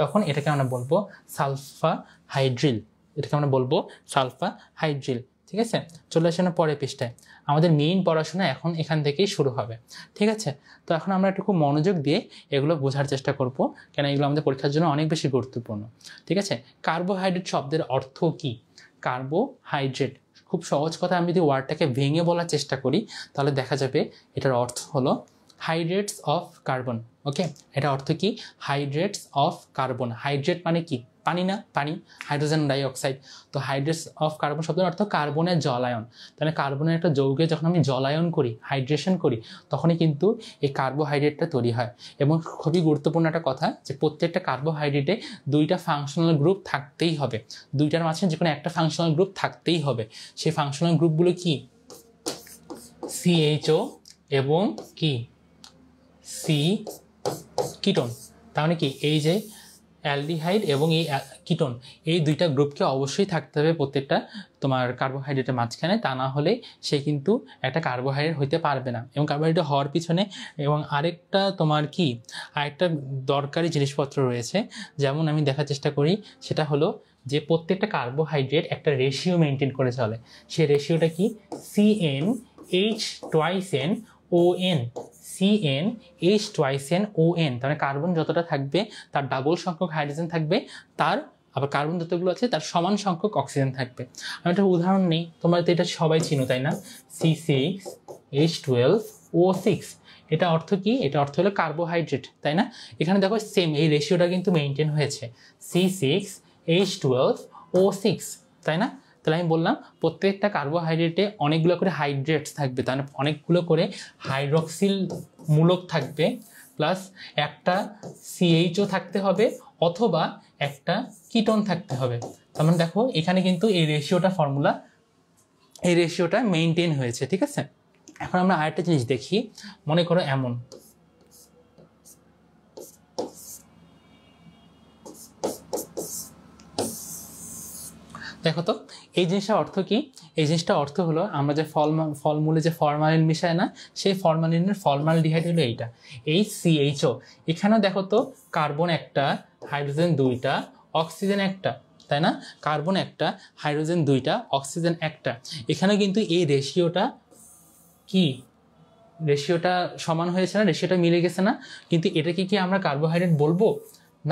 তখন এটাকে আমরা বলবো সালফার হাইড্রিল, এটাকে আমরা বলবো সালফার হাইড্রিল। ঠিক আছে, চলে আসে না পরের পৃষ্ঠায়। আমাদের মেইন পড়াশোনা এখন এখান থেকেই শুরু হবে। ঠিক আছে, তো এখন আমরা একটু খুব মনোযোগ দিয়ে এগুলো বোঝার চেষ্টা করব, কেন এগুলো আমাদের পরীক্ষার জন্য অনেক বেশি গুরুত্বপূর্ণ। ঠিক আছে, কার্বোহাইড্রেট শব্দের অর্থ কি? কার্বোহাইড্রেট খুব সহজ কথা, আমি যদি ওয়ার্ডটাকে ভেঙে বলার চেষ্টা করি তাহলে দেখা যাবে এটার অর্থ হলো হাইড্রেটস অফ কার্বন। ওকে, এটা অর্থ কি? Hydrates of carbon. হাইড্রেট মানে কি? পানি না, পানি, হাইড্রোজেন ডাইঅক্সাইড। তো হাইড্রেটস অফ কার্বন শব্দের অর্থ কার্বনের জলায়ন। তাহলে কার্বনের একটা যৌগে যখন আমি জলায়ন করি, হাইড্রেশন করি, তখনই কিন্তু এই কার্বোহাইড্রেটটা তৈরি হয়। এবং খুবই গুরুত্বপূর্ণ একটা কথা যে প্রত্যেকটা কার্বোহাইড্রেটে দুইটা ফাংশনাল গ্রুপ থাকতেই হবে, দুইটার মাঝখানে যে কোনো একটা ফাংশনাল গ্রুপ থাকতেই হবে। সেই ফাংশনাল গ্রুপগুলো কি? CHO এবং কি সি কিটোন। তাহলে কি এই যে অ্যালডিহাইড এবং এই কিটোন, এই দুইটা গ্রুপকে অবশ্যই থাকতে হবে প্রত্যেকটা তোমার কার্বোহাইড্রেটের মাঝখানে, তা না হলে সে কিন্তু একটা কার্বোহাইড্রেট হইতে পারবে না। এবং কার্বোহাইড্রেট হওয়ার পিছনে এবং আরেকটা তোমার কি আরেকটা দরকারি জিনিসপত্র রয়েছে, যেমন আমি দেখার চেষ্টা করি, সেটা হলো যে প্রত্যেকটা কার্বোহাইড্রেট একটা রেশিও মেনটেন করে চলে। সেই রেশিওটা কি? CnH2nOn, CnH2nOn। তাহলে কার্বন যতটা থাকবে তার ডাবল সংখ্যক হাইড্রোজেন থাকবে, তার আবার কার্বন যতগুলো আছে তার সমান সংখ্যক অক্সিজেন থাকবে। আমি একটা উদাহরণ নেই, তোমরা তো এটা সবাই চিনো তাই না? C6H12O6, এটা অর্থ কি? এটা অর্থ হলো কার্বোহাইড্রেট, তাই না? এখানে দেখো সেম এই রেশিওটা কিন্তু মেনটেন হয়েছে, C6H12O6, তাই না? তাহলে আমি বললাম প্রত্যেকটা কার্বোহাইড্রেটে অনেকগুলো করে হাইড্রেটস থাকবে, তাহলে অনেকগুলো করে হাইড্রক্সিল মূলক থাকবে, প্লাস একটা CHO থাকতে হবে অথবা একটা কিটোন থাকতে হবে। তার মানে দেখো এখানে কিন্তু এই রেশিওটা মেনটেন হয়েছে। ঠিক আছে, এখন আমরা আরেকটা জিনিস দেখি, মনে করো এমন দেখো তো এই জিনিসটার অর্থ কি? এই জিনিসটার অর্থ হলো আমরা যে ফলমূলে যে ফরমালিন মিশায় না, সেই ফরমালিনের ফর্মালডিহাইড হলো এইটা, HCHO। এখানেও দেখো তো কার্বন একটা, হাইড্রোজেন দুইটা, অক্সিজেন একটা, তাই না? কার্বন একটা, হাইড্রোজেন দুইটা, অক্সিজেন একটা। এখানে কিন্তু এই রেশিওটা সমান হয়েছে না, রেশিওটা মিলে গেছে না? কিন্তু এটাকে কি আমরা কার্বোহাইড্রেট বলবো?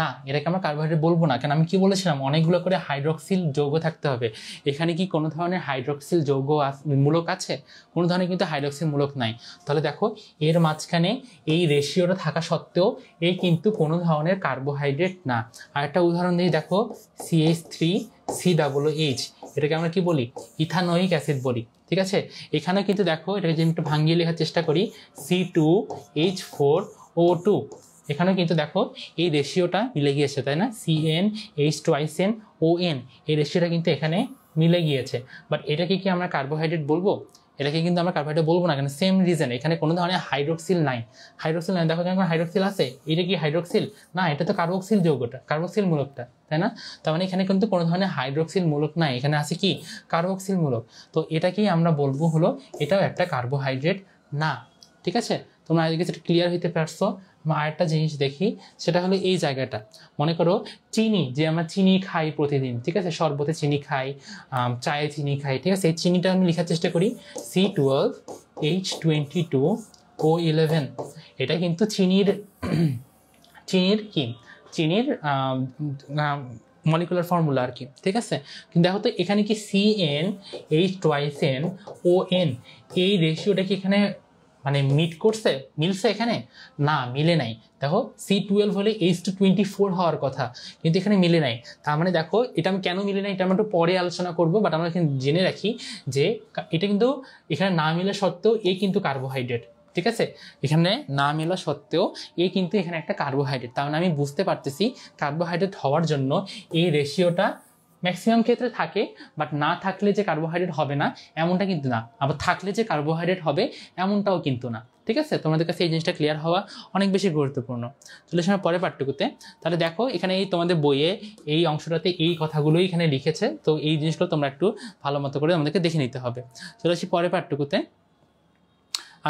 না, এটাকে আমরা কার্বোহাইড্রেট বলবো না। কেন? আমি কি বলেছিলাম, অনেকগুলো করে হাইড্রক্সিল যৌগ থাকতে হবে। এখানে কি কোনো ধরনের হাইড্রক্সিল যৌগ মূলক আছে? কোনো ধরনের কিন্তু হাইড্রক্সিল মূলক নাই। তাহলে দেখো এর মাঝখানে এই রেশিওটা থাকা সত্ত্বেও এই কিন্তু কোনো ধরনের কার্বোহাইড্রেট না। আরেকটা উদাহরণ দিই, দেখো CH3COOH, এটাকে আমরা কি বলি? ইথানোয়িক অ্যাসিড বলি। ঠিক আছে, এখানে কিন্তু দেখো এটাকে যদি একটু ভাঙিয়ে লেখার চেষ্টা করি, C2H4O2, এখানেও কিন্তু দেখো এই রেশিওটা মিলে গিয়েছে, তাই না? CnH2nOn, এই রেশিওটা কিন্তু এখানে মিলে গিয়েছে। বাট এটাকে কি আমরা কার্বোহাইড্রেট বলবো? এটাকে কিন্তু আমরা কার্বোহাইড্রেট বলবো না। কেন? সেম রিজন, এখানে কোনো ধরনের হাইড্রক্সিল নাই। দেখো কেন হাইড্রক্সিল আছে? এটা কি হাইড্রক্সিল? না, এটা তো কার্বক্সিল যৌগটা, কার্বক্সিল মূলকটা, তাই না? তার মানে এখানে কিন্তু কোনো ধরনের হাইড্রক্সিল মূলক নাই, এখানে আছে কি? কার্বক্সিল মূলক। তো এটাকেই আমরা বলবো হলো এটাও একটা কার্বোহাইড্রেট না। ঠিক আছে, তোমরা আজকে যেটা ক্লিয়ার হইতে পারছো। আমরা আরেকটা জিনিস দেখি, সেটা হলো এই জায়গাটা, মনে করো চিনি, যে আমরা চিনি খাই প্রতিদিন, ঠিক আছে, শরবতে চিনি খাই, চায়ে চিনি খাই, ঠিক আছে, এই চিনিটা আমি লেখার চেষ্টা করি, C12H22O11, এটা কিন্তু চিনির মলিকুলার ফর্মুলা আর কি। ঠিক আছে, কিন্তু দেখো তো এখানে কি CnH2nOn, এই রেশিওটা কি এখানে মানে মিট করছে, মিলছে এখানে? না, মিলে নাই। দেখো C12 হলে H224 হওয়ার কথা, কিন্তু এখানে মিলে নাই। তার মানে দেখো এটা আমি কেন মিলে নাই এটা আমরা একটু পরে আলোচনা করবো, বাট আমরা এখানে জেনে রাখি যে এটা কিন্তু এখানে না মিলে সত্ত্বেও কিন্তু কার্বোহাইড্রেট। ঠিক আছে, এখানে না মেলা সত্ত্বেও কিন্তু এখানে একটা কার্বোহাইড্রেট। তার মানে আমি বুঝতে পারতেছি কার্বোহাইড্রেট হওয়ার জন্য এই রেশিওটা ম্যাক্সিমাম ক্ষেত্রে থাকে, বাট না থাকলে যে কার্বোহাইড্রেট হবে না এমনটা কিন্তু না, আবার থাকলে যে কার্বোহাইড্রেট হবে এমনটাও কিন্তু না। ঠিক আছে, তোমাদের কাছে এই জিনিসটা ক্লিয়ার হওয়া অনেক বেশি গুরুত্বপূর্ণ। চলে আসলে পরে পাঠ্যটুকুতে। তাহলে দেখো এখানে এই তোমাদের বইয়ে এই অংশটাতে এই কথাগুলোই এখানে লিখেছে, তো এই জিনিসগুলো তোমরা একটু ভালো মতো করে আমাদেরকে দেখে নিতে হবে। চলে আসি পরে পাঠ্যটুকুতে।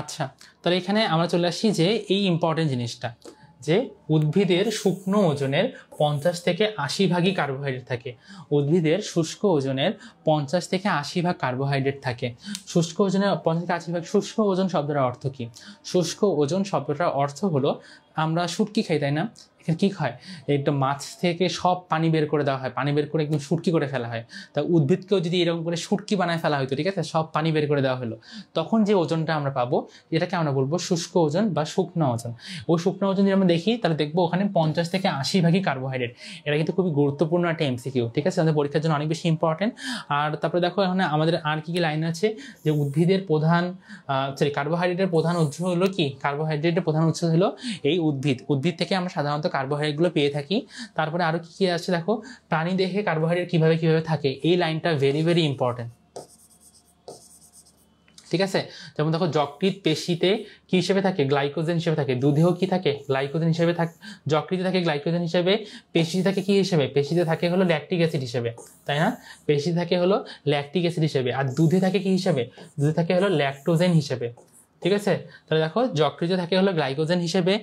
আচ্ছা, তাহলে এখানে আমরা চলে আসি যে এই ইম্পর্টেন্ট জিনিসটা, যে উদ্ভিদের শুকনো ওজনের 50 থেকে 80 ভাগই কার্বোহাইড্রেট থাকে। উদ্ভিদের শুষ্ক ওজনের 50 থেকে 80 ভাগ কার্বোহাইড্রেট থাকে। শুষ্ক ওজনের 50 থেকে 80 ভাগ। শুষ্ক ওজন শব্দটার অর্থ কি? শুষ্ক ওজন শব্দটার অর্থ হলো আমরা শুটকি খাই, তাই না? এখানে কী হয়, একটা মাছ থেকে সব পানি বের করে দেওয়া হয়, পানি বের করে একদম শুটকি করে ফেলা হয়। তা উদ্ভিদকেও যদি এরকম করে শুটকি বানায় ফেলা হতো, ঠিক আছে, সব পানি বের করে দেওয়া হলো, তখন যে ওজনটা আমরা পাবো এটাকে আমরা বলবো শুষ্ক ওজন বা শুকনো ওজন। ওই শুকনো ওজন যদি আমরা দেখি তাহলে দেখবো ওখানে 50 থেকে 80 ভাগই কার্বোহাইড্রেট। এটা কিন্তু খুবই গুরুত্বপূর্ণ একটা এমসিকিউ, ঠিক আছে, আমাদের পরীক্ষার জন্য অনেক বেশি ইম্পর্টেন্ট। আর তারপরে দেখো এখানে আমাদের আর কি কি লাইন আছে, যে উদ্ভিদের প্রধান কার্বোহাইড্রেটের প্রধান উৎস হলো কি? কার্বোহাইড্রেটের প্রধান উৎস হলো এই উদ্ভিদ থেকে আমরা সাধারণত কার্বোহাইড্রেটগুলো পেয়ে থাকি। তারপরে আরও কী কী আছে দেখো, প্রাণী দেহে কার্বোহাইড্রেট কীভাবে থাকে, এই লাইনটা ভেরি ভেরি ইম্পর্টেন্ট। ঠিক আছে, যেমন দেখো যকৃৎ পেশিতে কি হিসেবে থাকে? গ্লাইকোজেন হিসেবে থাকে। দুধেও কি থাকে? গ্লাইকোজেন হিসেবে থাকে। যকৃতে থাকে গ্লাইকোজেন হিসেবে, পেশিতে থাকে কি হিসেবে? পেশিতে থাকে হলো ল্যাকটিক অ্যাসিড হিসেবে, তাই না? পেশিতে থাকে হলো ল্যাকটিক অ্যাসিড হিসেবে। আর দুধে থাকে কি হিসেবে? দুধে থাকে হলো ল্যাকটোজেন হিসেবে। ঠিক আছে, তাহলে দেখো যকৃতে থাকে হলো গ্লাইকোজেন হিসেবে,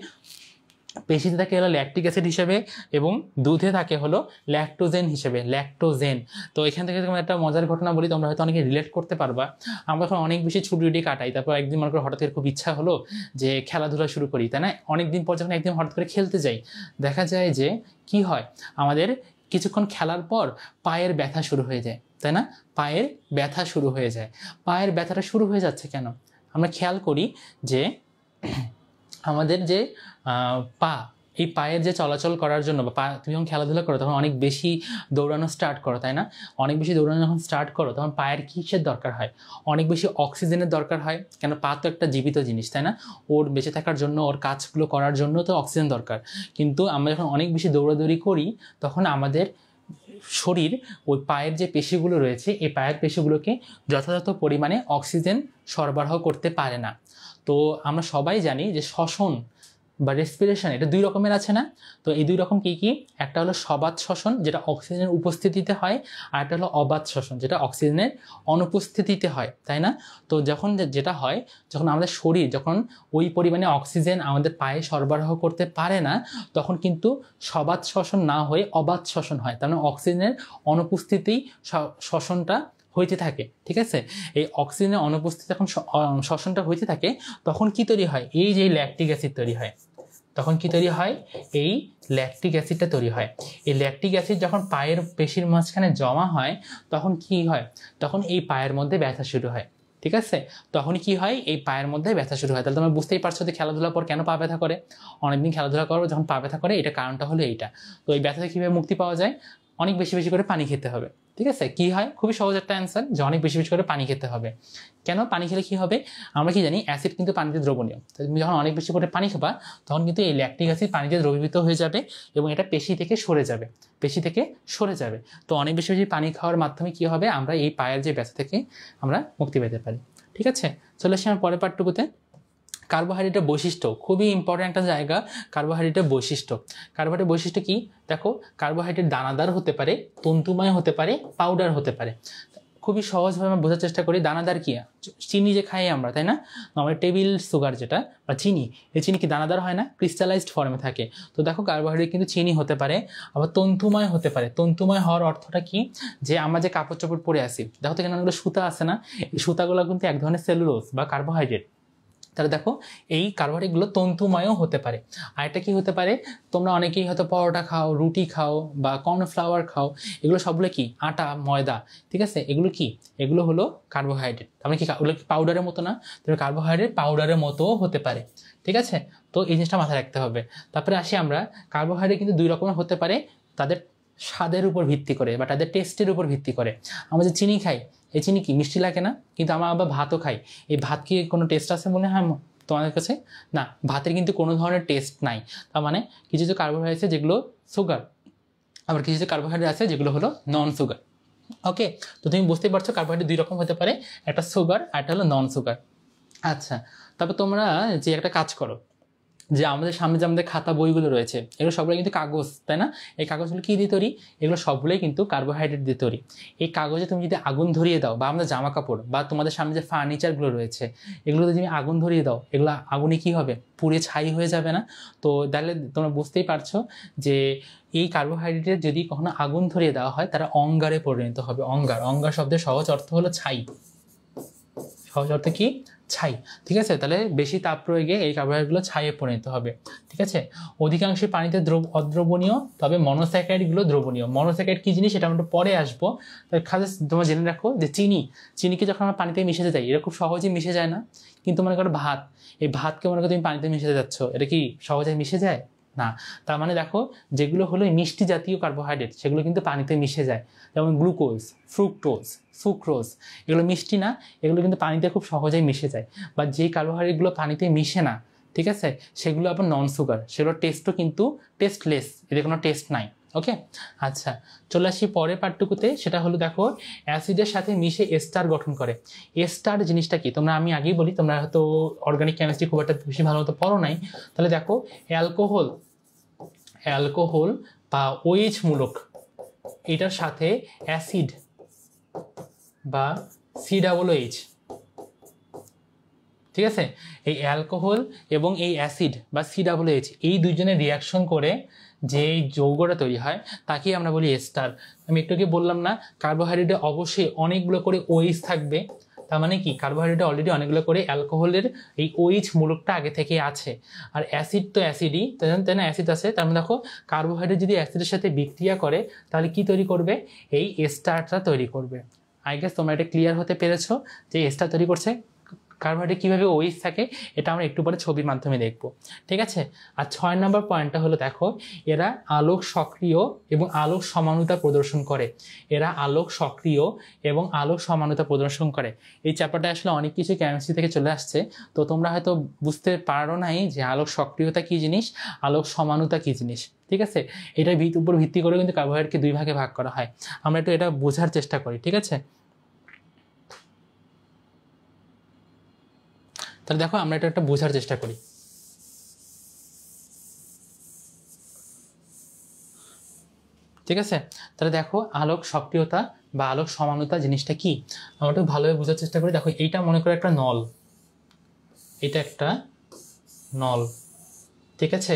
পেশিতে থাকে হলো ল্যাকটিক অ্যাসিড হিসেবে, এবং দুধে থাকে হলো ল্যাকটোজেন হিসেবে, ল্যাকটোজেন। তো এখান থেকে তোমার একটা মজার ঘটনা বলি, তোমরা হয়তো অনেকে রিলেট করতে পারবা। আমরা এখন অনেক বেশি ছুটি কাটাই, তারপর একদিন মনে করে হঠাৎ করে খুব ইচ্ছা হলো যে খেলাধুলা শুরু করি, তাই না? অনেকদিন পর যখন একদিন হঠাৎ করে খেলতে যাই, দেখা যায় যে কি হয়, আমাদের কিছুক্ষণ খেলার পর পায়ের ব্যথা শুরু হয়ে যায়, তাই না? পায়ের ব্যথা শুরু হয়ে যায়। পায়ের ব্যথাটা শুরু হয়ে যাচ্ছে কেন? আমরা খেয়াল করি যে আমাদের যে পা, এই পায়ের যে চলাচল করার জন্য বা পা, তুমি যখন খেলাধুলা করো তখন অনেক বেশি দৌড়ানো স্টার্ট করো, তাই না? অনেক বেশি দৌড়ানো যখন স্টার্ট করো তখন পায়ের কিসের দরকার হয়? অনেক বেশি অক্সিজেনের দরকার হয়। কেন? পা তো একটা জীবিত জিনিস, তাই না? ওর বেঁচে থাকার জন্য, ওর কাজগুলো করার জন্য তো অক্সিজেন দরকার। কিন্তু আমরা যখন অনেক বেশি দৌড়াদৌড়ি করি তখন আমাদের শরীর ওই পায়ের যে পেশিগুলো রয়েছে এই পায়ের পেশিগুলোকে যথাযথ পরিমাণে অক্সিজেন সরবরাহ করতে পারে না। তো আমরা সবাই জানি যে শ্বসন বা রেসপিরেশন এটা দুই রকমের আছে না? তো এই দুই রকম কি কি? একটা হলো সবাত শ্বসন, যেটা অক্সিজেনের উপস্থিতিতে হয়, আর একটা হলো অবাত শ্বসন, যেটা অক্সিজেনের অনুপস্থিতিতে হয়, তাই না? তো যখন যেটা হয়, যখন আমাদের শরীর যখন ওই পরিমাণে অক্সিজেন আমাদের পায়ে সরবরাহ করতে পারে না, তখন কিন্তু সবাত শ্বসন না হয়ে অবাত শ্বসন হয়। তার মানে অক্সিজেনের অনুপস্থিতিতেই শ্বসনটা হইতে থাকে। ঠিক আছে, এই অক্সিজেনের অনুপস্থিতি যখন শ্বসনটা হইতে থাকে তখন কি তৈরি হয়? এই যে ল্যাকটিক অ্যাসিড তৈরি হয়। তখন কি তৈরি হয়? এই ল্যাকটিক অ্যাসিডটা তৈরি হয়। এই ল্যাকটিক অ্যাসিড যখন পায়ের পেশির মাঝখানে জমা হয় তখন কি হয়? তখন এই পায়ের মধ্যে ব্যথা শুরু হয়। ঠিক আছে, তখন কি হয়? এই পায়ের মধ্যে ব্যথা শুরু হয়। তাহলে তোমরা বুঝতেই পারছো যে খেলাধুলার পর কেন পা ব্যথা করে। অনেকদিন খেলাধুলা করো, যখন পা ব্যথা করে, এটা কারণটা হলো এইটা। তো এই ব্যথা থেকে কীভাবে মুক্তি পাওয়া যায়? অনেক বেশি বেশি করে পানি খেতে হবে। ঠিক আছে, কি হয়? খুবই সহজ একটা অ্যান্সার, যে অনেক বেশি বেশি করে পানি খেতে হবে। কেন? পানি খেলে কি হবে? আমরা কি জানি অ্যাসিড কিন্তু পানিতে দ্রবণীয়। তুমি যখন অনেক বেশি করে পানি খাবা তখন কিন্তু এই ল্যাকটিক অ্যাসিড পানিতে দ্রবীভূত হয়ে যাবে এবং এটা পেশি থেকে সরে যাবে, পেশি থেকে সরে যাবে। তো অনেক বেশি বেশি পানি খাওয়ার মাধ্যমে কি হবে? আমরা এই পায়ের যে ব্যথা থেকে আমরা মুক্তি পেতে পারি। ঠিক আছে, চলে আসি আমার পরের পাঠটুকুতে। কার্বোহাইড্রেটের বৈশিষ্ট্য, খুবই ইম্পর্টেন্ট একটা জায়গা। কার্বোহাইড্রেটের বৈশিষ্ট্য, কার্বোহাইড্রেট বৈশিষ্ট্য কি? দেখো, কার্বোহাইড্রেট দানাদার হতে পারে, তন্তুময় হতে পারে, পাউডার হতে পারে। খুবই সহজভাবে আমরা বোঝার চেষ্টা করি। দানাদার কি? চিনি যে খাই আমরা, তাই না? আমাদের টেবিল সুগার যেটা বা চিনি, এই চিনি কি দানাদার হয় না? ক্রিস্টালাইজড ফর্মে থাকে। তো দেখো কার্বোহাইড্রেট কিন্তু চিনি হতে পারে, আবার তন্তুময় হতে পারে। তন্তুময় হওয়ার অর্থটা কি? যে আমরা যে কাপড় চোপড় পরে আসি, দেখো তো এখানে অনেকগুলো সুতা আছে না? এই সুতাগুলো কিন্তু এক ধরনের সেলুলোজ বা কার্বোহাইড্রেট। তাহলে দেখো এই কার্বোহাইড্রেটগুলো তন্তুময়ও হতে পারে। আর এটা কি হতে পারে, তোমরা অনেকেই হয়তো পরোটা খাও, রুটি খাও বা কর্নফ্লাওয়ার খাও, এগুলো সবগুলো কি আটা ময়দা, ঠিক আছে, এগুলো কি, এগুলো হলো কার্বোহাইড্রেট। আমরা কি ওগুলো কি পাউডারের মতো না, তবে কার্বোহাইড্রেট পাউডারের মতোও হতে পারে, ঠিক আছে। তো এই জিনিসটা মাথায় রাখতে হবে। তারপরে আসি আমরা, কার্বোহাইড্রেট কিন্তু দুই রকমের হতে পারে তাদের স্বাদের উপর ভিত্তি করে বা তাদের টেস্টের উপর ভিত্তি করে। আমরা যে চিনি খাই, এই চিনি কি মিষ্টি লাগে না, কিন্তু আমরা আবার ভাতও খাই, এই ভাত কি কোনো টেস্ট আছে মনে হয় তোমাদের কাছে? না, ভাতের কিন্তু কোনো ধরনের টেস্ট নাই। তার মানে কিছু কিছু কার্বোহাইড্রেট আছে যেগুলো সুগার, আবার কিছু কিছু কার্বোহাইড্রেট আছে যেগুলো হলো নন সুগার। ওকে, তো তুমি বুঝতেই পারছো কার্বোহাইড্রেট দুই রকম হতে পারে, একটা সুগার আর একটা হলো নন সুগার। আচ্ছা, তারপর তোমরা যে একটা কাজ করো, যে আমাদের সামনে যে আমাদের খাতা বইগুলো রয়েছে, এগুলো সবগুলো কিন্তু কাগজ, তাই না? এই কাগজগুলো কী দিয়ে তৈরি? এগুলো সবগুলোই কিন্তু কার্বোহাইড্রেট দিয়ে তৈরি। এই কাগজে তুমি যদি আগুন ধরিয়ে দাও, বা আমাদের জামা কাপড় বা তোমাদের সামনে যে ফার্নিচারগুলো রয়েছে, এগুলো যদি তুমি আগুন ধরিয়ে দাও, এগুলো আগুনে কী হবে? পুড়ে ছাই হয়ে যাবে না? তো তাহলে তোমরা বুঝতেই পারছো যে এই কার্বোহাইড্রেটের যদি কখনো আগুন ধরিয়ে দেওয়া হয়, তারা অঙ্গারে পরিণত হবে। অঙ্গার, অঙ্গার শব্দের সহজ অর্থ হলো ছাই। সহজ অর্থ কি? ছাই, ঠিক আছে। তাহলে বেশি তাপ প্রয়োগে এই কার্বোহাইড্রেটগুলো ছাইয়ে পরিণত হবে, ঠিক আছে। অধিকাংশ পানিতে অদ্রবণীয়, তবে মনোস্যাকারাইডগুলো দ্রবণীয়। মনোস্যাকারাইড কি জিনিস এটা আমরা পরে আসবো। তাই খালি তোমরা জেনে রাখো যে চিনিকে যখন আমরা পানিতে মিশে যাই, এটা খুব সহজেই মিশে যায় না। কিন্তু মনে করো ভাত, এই ভাতকে মনে করো তুমি পানিতে মিশে যাচ্ছ, এটা কি সহজে মিশে যায় না? তার মানে দেখো, যেগুলো হলো মিষ্টি জাতীয় কার্বোহাইড্রেট, সেগুলো কিন্তু পানিতে মিশে যায়। যেমন গ্লুকোজ, ফ্রুক্টোজ, সুক্রোজ, এগুলো মিষ্টি না, এগুলো কিন্তু পানিতে খুব সহজেই মিশে যায়। বা যেই কার্বোহাইড্রেটগুলো পানিতে মিশে না, ঠিক আছে, সেগুলো আবার নন সুগার, সেগুলো টেস্টও কিন্তু টেস্টলেস, এদের কোনো টেস্ট নাই। ওকে, আচ্ছা, চলে আসি পরের পার্টটুকুতে। সেটা হলো দেখো, অ্যাসিডের সাথে মিশে এস্টার গঠন করে। এস্টার জিনিসটা কি, তোমরা আমি আগেই বলি, তোমরা হয়তো অর্গানিক কেমিস্ট্রি খুব একটা বেশি ভালো মতো পড়ো নাই। তাহলে দেখো, অ্যালকোহল বা ওএইচ মূলক, এটার সাথে অ্যাসিড বা COOH, ঠিক আছে, এই অ্যালকোহল এবং এই অ্যাসিড বা COOH, এই দুইজনের রিয়াকশন করে যে যৌগটা তৈরি হয় তাকে আমরা বলি এস্টার। আমি একটু আগে বললাম না, কার্বোহাইড্রেটে অবশ্যই অনেকগুলো করে OH থাকবে। তার মানে কি, কার্বোহাইড্রেটে অলরেডি অনেকগুলো করে অ্যালকোহলের এই OH মূলকটা আগে থেকে আছে। আর অ্যাসিড তো অ্যাসিডই, তাই না, অ্যাসিড আছে। তার মানে দেখো, কার্বোহাইড্রেট যদি অ্যাসিডের সাথে বিক্রিয়া করে, তাহলে কি তৈরি করবে? এই এস্টারটা তৈরি করবে। আই গেস তোমরা এটা ক্লিয়ার হতে পেরেছো যে এস্টার তৈরি করছে। কার্বোহাইড্রেট কীভাবে OH থাকে এটা আমরা একটু পরে ছবির মাধ্যমে দেখব, ঠিক আছে। আর 6 নম্বর পয়েন্টটা হলো দেখো, এরা আলোক সক্রিয় এবং আলোক সমানুতা প্রদর্শন করে। এরা আলোক সক্রিয় এবং আলোক সমানুতা প্রদর্শন করে। এই চ্যাপ্টারটা আসলে অনেক কিছু কেমিস্ট্রি থেকে চলে আসছে, তো তোমরা হয়তো বুঝতে পারো নাই যে আলোক সক্রিয়তা কী জিনিস, আলোক সমানুতা কী জিনিস, ঠিক আছে। এটার উপর ভিত্তি করে কিন্তু কার্বোহাইড্রেটকে দুই ভাগে ভাগ করা হয়। আমরা একটু এটা বোঝার চেষ্টা করি, ঠিক আছে। তাহলে দেখো, আমরা এটা একটা বোঝার চেষ্টা করি। ঠিক আছে, তাহলে দেখো, আলোক সক্রিয়তা বা আলোক সমানুতা জিনিসটা কি আমরা একটু ভালোভাবে বোঝার চেষ্টা করি। দেখো, এইটা মনে করো একটা নল, এটা একটা নল, ঠিক আছে।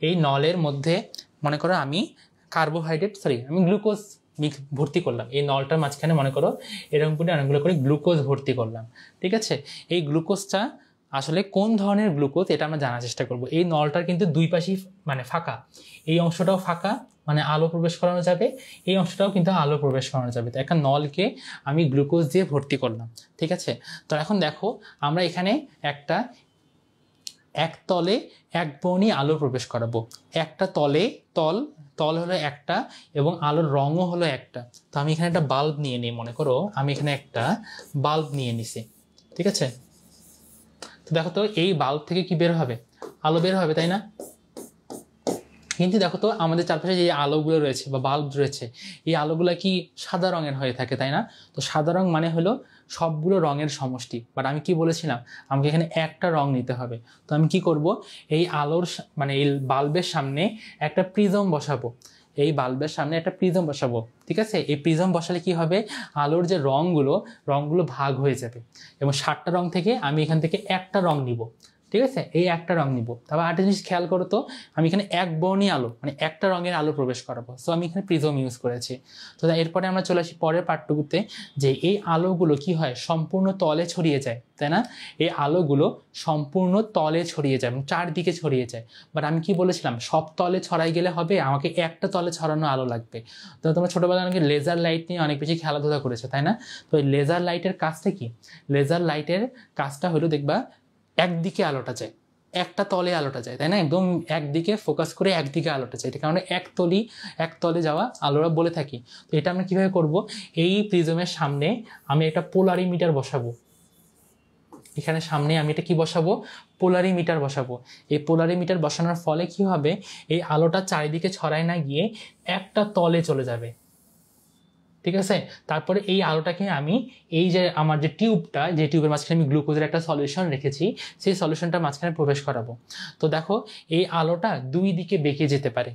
এই নলের মধ্যে মনে করো আমি গ্লুকোজ ভর্তি করলাম। এই নলটার মাঝখানে মনে করো এরকম করে অনেকগুলো করে গ্লুকোজ ভর্তি করলাম, ঠিক আছে। এই গ্লুকোজটা আসলে কোন ধরনের গ্লুকোজ এটা আমরা জানার চেষ্টা করব। এই নলটার কিন্তু দুই পাশেই মানে ফাঁকা, এই অংশটাও ফাঁকা, মানে আলো প্রবেশ করানো যাবে, এই অংশটাও কিন্তু আলো প্রবেশ করানো যাবে। তো একটা নলকে আমি গ্লুকোজ দিয়ে ভর্তি করলাম, ঠিক আছে। তো এখন দেখো, আমরা এখানে এক তলে এক বর্ণী আলো প্রবেশ করাবো। একটা তল হলো একটা এবং আলোর রঙও হলো একটা। তো আমি এখানে একটা বাল্ব নিয়ে নিই, মনে করো আমি এখানে একটা বাল্ব নিয়ে নিছি, ঠিক আছে। তো দেখো তো, এই বাল্ব থেকে কি বের হবে? আলো বের হবে, তাই না? কিন্তু দেখো তো, আমাদের চারপাশে যে আলোগুলো রয়েছে বা বাল্ব রয়েছে, এই আলোগুলো কি সাদা রঙের হয়ে থাকে, তাই না? তো সাদা রং মানে হলো সবগুলো রঙের সমষ্টি। বাট আমি কি বলেছিলাম, আমাকে এখানে একটা রং নিতে হবে। তো আমি কি করব, এই আলোর মানে এই বাল্বের সামনে একটা প্রিজম বসাবো। এই বাল্বের সামনে একটা প্রিজম বসাবো, ঠিক আছে। এই প্রিজম বসালে কি হবে, আলোর যে রঙগুলো ভাগ হয়ে যাবে এবং 7টা রং থেকে আমি এখান থেকে একটা রং নিব, ঠিক আছে, এই একটা রং নিব। তারপর আরেকটা জিনিস খেয়াল করো তো, আমি এখানে এক বর্ণী আলো মানে একটা রঙের আলো প্রবেশ করাবো, সো আমি এখানে প্রিজম ইউজ করেছি। তো এরপরে আমরা চলে আসি পরের পার্টটুকুতে, যে এই আলোগুলো কি হয় সম্পূর্ণ তলে ছড়িয়ে যায়, তাই না? এই আলোগুলো সম্পূর্ণ তলে ছড়িয়ে যায়, চারদিকে ছড়িয়ে যায়। বাট আমি কি বলেছিলাম, সব তলে ছড়াই গেলে হবে, আমাকে একটা তলে ছড়ানো আলো লাগবে। তো তোমরা ছোটোবেলায় অনেকে লেজার লাইট নিয়ে অনেক বেশি খেলাধুলা করেছে, তাই না? তো এই লেজার লাইটের কাজটা কি? লেজার লাইটের কাজটা হলো, দেখবা একদিকে আলোটা যায়, একটা তলে আলোটা যায়, তাই না? একদম একদিকে ফোকাস করে একদিকে আলোটা যায়, এটা কারণে এক তলে যাওয়া আলোরা বলে থাকি। তো এটা আমরা কিভাবে করব, এই প্রিজমের সামনে আমি একটা পোলারিমিটার বসাবো। এখানে সামনে আমি এটা কি বসাবো, পোলারিমিটার বসাবো। এই পোলারিমিটার বসানোর ফলে কি হবে, এই আলোটা চারিদিকে ছড়ায় না গিয়ে একটা তলে চলে যাবে, ঠিক আছে? তারপরে এই আলোটাকে আমি এই যে আমার যে টিউবটা, যে টিউবের মাঝখানে আমি গ্লুকোজের একটা সলিউশন রেখেছি, সেই সলিউশনটা মাঝখানে প্রবেশ করাবো। তো দেখো এই আলোটা দুই দিকে বেঁকে যেতে পারে,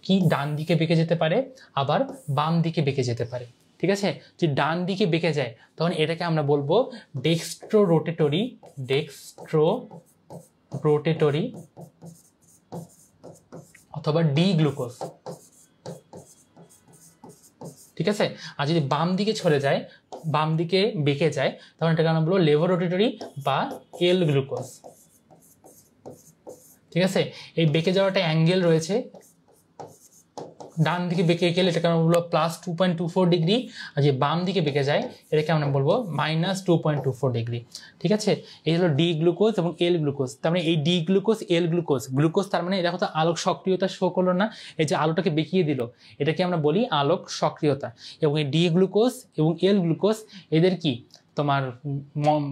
কি ডান দিকে বেঁকে যেতে পারে, আবার বাম দিকে বেঁকে যেতে পারে, ঠিক আছে? যদি ডান দিকে বেঁকে যায় তখন এটাকে আমরা বলবো ডেক্সট্রো রোটেটরি অথবা ডি গ্লুকোজ, ঠিক আছে? আর যদি বাম দিকে ছড়ে যায়, বাম দিকে বেঁকে যায়, তখন এটাকে আমরা বলবো লেভো রোটেটরি বা এল গ্লুকোজ, ঠিক আছে? এই বেঁকে যাওয়াটা অ্যাঙ্গেল রয়েছে, ডান দিকে বেঁকে গেলে এটাকে আমরা বলবো +2.24 ডিগ্রি, আর যে বাম দিকে বেঁকে যায় এটাকে আমরা বলবো -2.24 ডিগ্রি, ঠিক আছে? এই হলো ডি গ্লুকোজ এবং এল গ্লুকোজ। তার মানে এই ডি গ্লুকোজ, এল গ্লুকোজ তার মানে দেখো তো আলোক সক্রিয়তা শো করলো না, এই যে আলোটাকে বেঁকিয়ে দিল, এটাকে আমরা বলি আলোক সক্রিয়তা। এবং এই ডি গ্লুকোজ এবং এল গ্লুকোজ এদের কি তোমার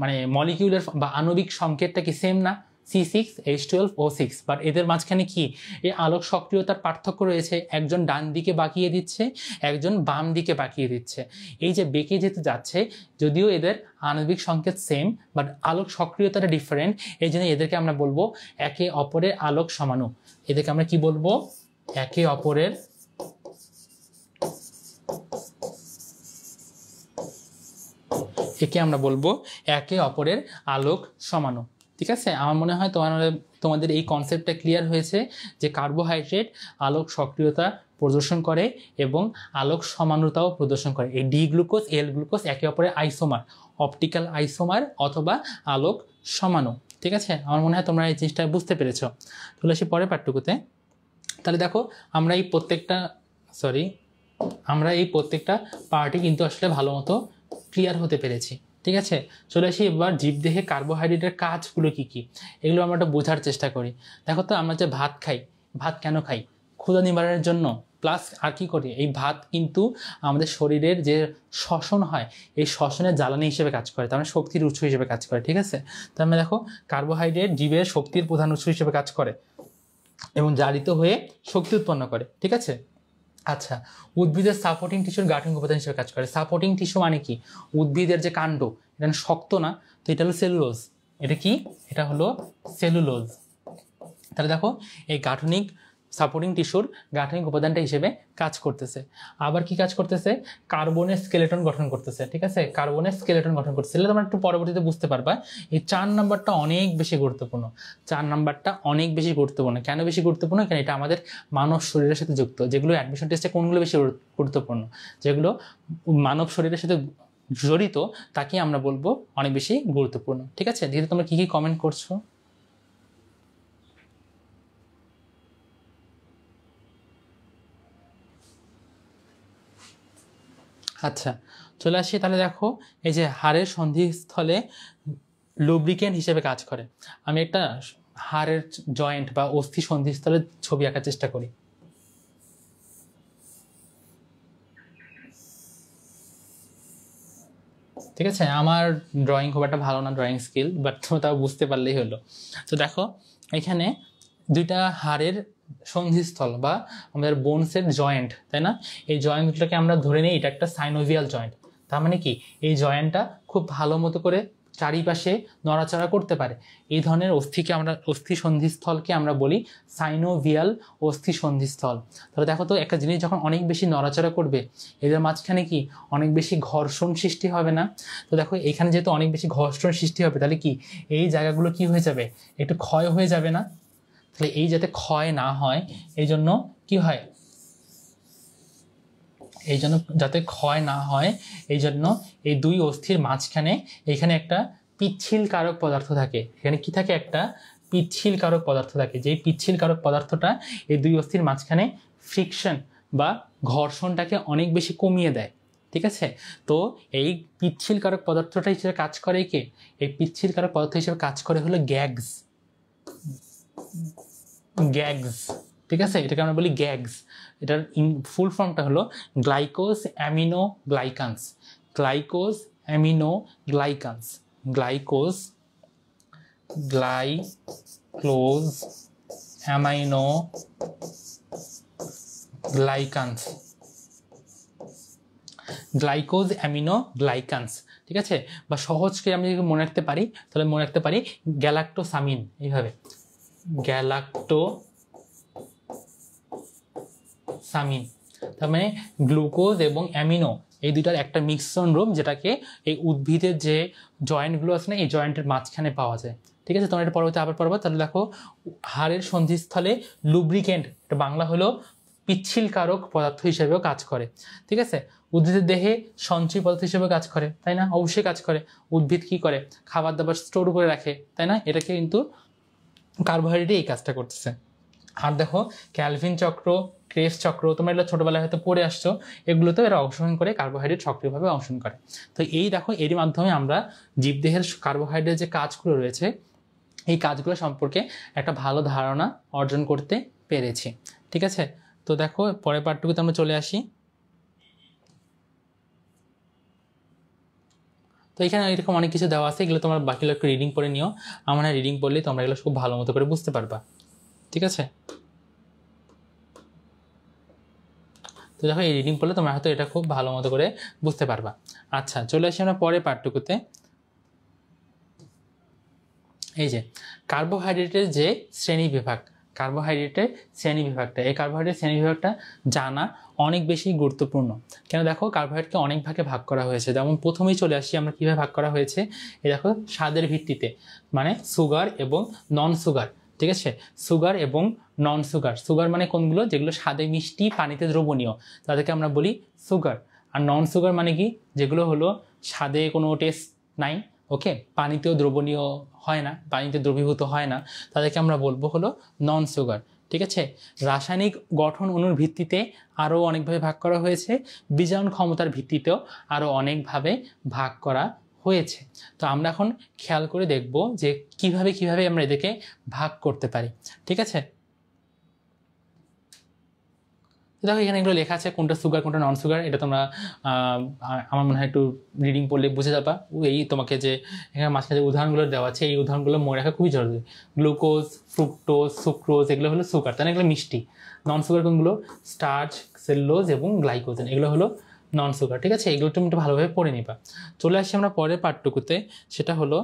মানে মলিকিউলার বা আণবিক সংকেতটা কি সেম না, C6H12O6, বাট এদের মাঝখানে কি এই আলোক সক্রিয়তার পার্থক্য রয়েছে, একজন ডান দিকে বাঁকিয়ে দিচ্ছে, একজন বাম দিকে বাঁকিয়ে দিচ্ছে। এই যে বেঁকে যেতে যাচ্ছে, যদিও এদের আণবিক সংকেত সেম বাট আলোক সক্রিয়তাটা ডিফারেন্ট, এই জন্য এদেরকে আমরা বলবো একে অপরের আলোক সমাণু। এদেরকে আমরা কি বলবো, একে অপরের আমরা বলবো একে অপরের আলোক সমাণু, ঠিক আছে? আমার মনে হয় তোমাদের এই কনসেপ্টটা ক্লিয়ার হয়েছে যে কার্বোহাইড্রেট আলোক সক্রিয়তা প্রদর্শন করে এবং আলোক সমানুতাও প্রদর্শন করে। এই ডি গ্লুকোজ, এল গ্লুকোজ একে অপরের আইসোমার, অপটিক্যাল আইসোমার অথবা আলোক সমাণু, ঠিক আছে? আমার মনে হয় তোমরা এই জিনিসটা বুঝতে পেরেছো। চলে আসি পরের পাঠটুকুতে। তাহলে দেখো আমরা এই প্রত্যেকটা পার্টি কিন্তু আসলে ভালো মতো ক্লিয়ার হতে পেরেছি, ঠিক আছে? চলে আসি এবার জীবদেহে কার্বোহাইড্রেটের কাজগুলো কি কি, এগুলো আমরা একটা বোঝার চেষ্টা করি। দেখো তো আমরা যে ভাত খাই, ভাত কেন খাই? ক্ষুধা নিবারণের জন্য, প্লাস আর কি করি, এই ভাত কিন্তু আমাদের শরীরের যে শ্বসন হয়, এই শ্বসনের জ্বালানি হিসেবে কাজ করে, তার মানে শক্তির উৎস হিসেবে কাজ করে, ঠিক আছে? তার মানে দেখো কার্বোহাইড্রেট জীবের শক্তির প্রধান উৎস হিসেবে কাজ করে এবং জারিত হয়ে শক্তি উৎপন্ন করে, ঠিক আছে? আচ্ছা, উদ্ভিদের সাপোর্টিং টিস্যুর গাঠনিক উপাদান হিসেবে কাজ করে। সাপোর্টিং টিস্যু মানে কি, উদ্ভিদের যে কাণ্ড, এটা শক্ত না, তো এটা হলো সেলুলোজ। এটা কি, এটা হলো সেলুলোজ। তাহলে দেখো এই গাঠনিক সাপোর্টিং টিস্যুর গাঠনিক উপাদানটা হিসেবে কাজ করতেছে। আবার কি কাজ করতেছে, কার্বনের স্কেলেটন গঠন করতেছে, ঠিক আছে? কার্বনের স্কেলেটন গঠন করতেছে, এটা তোমরা একটু পরবর্তীতে বুঝতে পারবা। এই 4 নাম্বারটা অনেক বেশি গুরুত্বপূর্ণ। 4 নাম্বারটা অনেক বেশি গুরুত্বপূর্ণ। কেন বেশি গুরুত্বপূর্ণ? কারণ এটা আমাদের মানব শরীরের সাথে যুক্ত। যেগুলো অ্যাডমিশন টেস্টে কোনগুলো বেশি গুরুত্বপূর্ণ, যেগুলো মানব শরীরের সাথে জড়িত, তাকে আমরা বলবো অনেক বেশি গুরুত্বপূর্ণ, ঠিক আছে? ধীরে তোমরা কি কি কমেন্ট করছো? আচ্ছা, চলে আসি তাহলে। দেখো এই যে হাড়ের সন্ধিস্থলে লুব্রিকেন্ট হিসেবে কাজ করে। আমি একটা হাড়ের জয়েন্ট বা অস্থি সন্ধিস্থলের ছবি আঁকার চেষ্টা করি। ঠিক আছে, আমার ড্রয়িং খুব একটা ভালো না, ড্রয়িং স্কিল, বাট তাও বুঝতে পারলেই হলো। তো দেখো এখানে দুইটা হাড়ের সন্ধিস্থল বা আমাদের বোনসের জয়েন্ট, তাই না? এই জয়েন্টগুলোকে আমরা ধরে নিই এটা একটা সাইনোভিয়াল জয়েন্ট। তার মানে কি, এই জয়েন্টটা খুব ভালো মতো করে চারিপাশে নড়াচড়া করতে পারে। এই ধরনের অস্থি সন্ধিস্থলকে আমরা বলি সাইনোভিয়াল অস্থি সন্ধিস্থল। তাহলে দেখো তো, একটা জিনিস যখন অনেক বেশি নড়াচড়া করবে, এদের মাঝখানে কি অনেক বেশি ঘর্ষণ সৃষ্টি হবে না? তো দেখো এখানে যেহেতু অনেক বেশি ঘর্ষণ সৃষ্টি হবে, তাহলে কি এই জায়গাগুলো কি হয়ে যাবে, একটু ক্ষয় হয়ে যাবে না? তাহলে এই যাতে ক্ষয় না হয়, এই জন্য কি হয়, এই জন্য যাতে ক্ষয় না হয়, এই জন্য এই দুই অস্থির মাঝখানে এখানে একটা পিচ্ছিল কারক পদার্থ থাকে। এখানে কি থাকে, একটা পিচ্ছিল কারক পদার্থ থাকে। যেই পিচ্ছিল কারক পদার্থটা এই দুই অস্থির মাঝখানে ফ্রিকশন বা ঘর্ষণটাকে অনেক বেশি কমিয়ে দেয়। ঠিক আছে, তো এই পিচ্ছিল কারক পদার্থটা হিসেবে কাজ করে কে, এই পিচ্ছিল কারক পদার্থ হিসেবে কাজ করে হলো গ্যাগস। গ্যাগস, ঠিক আছে, এটাকে আমরা বলি গ্যাগস। এটার ফুল ফর্মটা হলো glycosaminoglycans. Glycosaminoglycans, glycose glycosaminoglycans, glycosaminoglycans. ঠিক আছে, বা সহজকে আমি যদি মনে রাখতে পারি, তাহলে মনে রাখতে পারি গ্যালাক্টোসামিন, এইভাবে গ্যালাক্টোসামিন। তার মানে গ্লুকোজ এবং অ্যামিনো এই দুটার একটা মিশ্রণ রূপ, যেটাকে এই উদ্ভিদের যে জয়েন্টগুলো আছে না, এই জয়েন্টের মাঝখানে পাওয়া যায়। ঠিক আছে, তোমরা এটা পরবর্তী আবার পড়বা। তাহলে দেখো, হাড়ের সন্ধিস্থলে লুব্রিকেন্ট, এটা বাংলা হলো পিচ্ছিল কারক পদার্থ হিসেবেও কাজ করে। ঠিক আছে, উদ্ভিদের দেহে সঞ্চয় পদার্থ হিসেবে কাজ করে, তাই না? অবশ্যই কাজ করে। উদ্ভিদ কি করে, খাবার দাবার স্টোর করে রাখে, তাই না? এটাকে কিন্তু কার্বোহাইড্রেট এই কাজটা করতেছে। আর দেখো, ক্যালভিন চক্র, ক্রেবস চক্র, তোমরা এগুলো ছোটবেলায় হয়তো পড়ে আসছো, এগুলোতেও এরা অংশগ্রহণ করে, কার্বোহাইড্রেট সক্রিয়ভাবে অংশগ্রহণ করে। তো এই দেখো, এরই মাধ্যমে আমরা জীবদেহের কার্বোহাইড্রেট যে কাজগুলো রয়েছে, এই কাজগুলো সম্পর্কে একটা ভালো ধারণা অর্জন করতে পেরেছি। ঠিক আছে, তো দেখো পরের পার্টটুকুতে আমরা চলে আসি। তো এখানে এরকম অনেক কিছু দেওয়া আছে, এগুলো তোমার বাকিগুলো একটু রিডিং করে নিও। আমার রিডিং পড়লে তোমরা এগুলো খুব ভালো মতো করে বুঝতে পারবা। ঠিক আছে, তো দেখো এই রিডিং পড়লে তোমরা হয়তো এটা খুব ভালো মতো করে বুঝতে পারবা। আচ্ছা, চলে আসি আমরা পরের পার্টটুকুতে। এই যে কার্বোহাইড্রেটের যে শ্রেণী বিভাগ, কার্বোহাইড্রেটের শ্রেণী বিভাগটা, এই কার্বোহাইড্রেট শ্রেণী বিভাগটা জানা অনেক বেশি গুরুত্বপূর্ণ। কেন, দেখো কার্বোহাইড্রেটকে অনেক ভাগে ভাগ করা হয়েছে। যেমন প্রথমেই চলে আসি আমরা কীভাবে ভাগ করা হয়েছে, এই দেখো স্বাদের ভিত্তিতে, মানে সুগার এবং নন সুগার। ঠিক আছে, সুগার এবং নন সুগার। সুগার মানে কোনগুলো, যেগুলো স্বাদে মিষ্টি, পানিতে দ্রবণীয়, তাদেরকে আমরা বলি সুগার। আর নন সুগার মানে কি, যেগুলো হলো স্বাদে কোনো টেস্ট নাই, ওকে, পানিতেও দ্রবণীয় হয় না, পানিতে দ্রবীভূত হয় না, তাদেরকে আমরা বলবো হলো নন সুগার। ঠিক আছে, রাসায়নিক গঠন অণুর ভিত্তিতে আরও অনেকভাবে ভাগ করা হয়েছে, বীজাণু ক্ষমতার ভিত্তিতেও আরও অনেকভাবে ভাগ করা হয়েছে। তো আমরা এখন খেয়াল করে দেখব যে কিভাবে আমরা এদেরকে ভাগ করতে পারি। ঠিক আছে, দেখো এখানে এগুলো লেখা আছে, কোনটা সুগার কোনটা নন সুগার, এটা তোমরা আমার মনে হয় একটু রিডিং পড়লে বুঝে যাবা। এই তোমাকে যে এখানে মাঝখানে যে উদাহরণগুলো দেওয়া আছে, এই উদাহরণগুলো মনে রাখা খুবই জরুরি। গ্লুকোজ, ফ্রুক্টোজ, সুক্রোজ, এগুলো হলো সুগার, তাই না? এগুলো মিষ্টি। নন সুগার কোনগুলো, স্টার্চ, সেলুলোজ এবং গ্লাইকোজেন, এগুলো হলো নন সুগার। ঠিক আছে, এগুলো তুমি একটু ভালোভাবে পড়ে নিবা। চলে আসছি আমরা পরের পার্টটুকুতে, সেটা হলো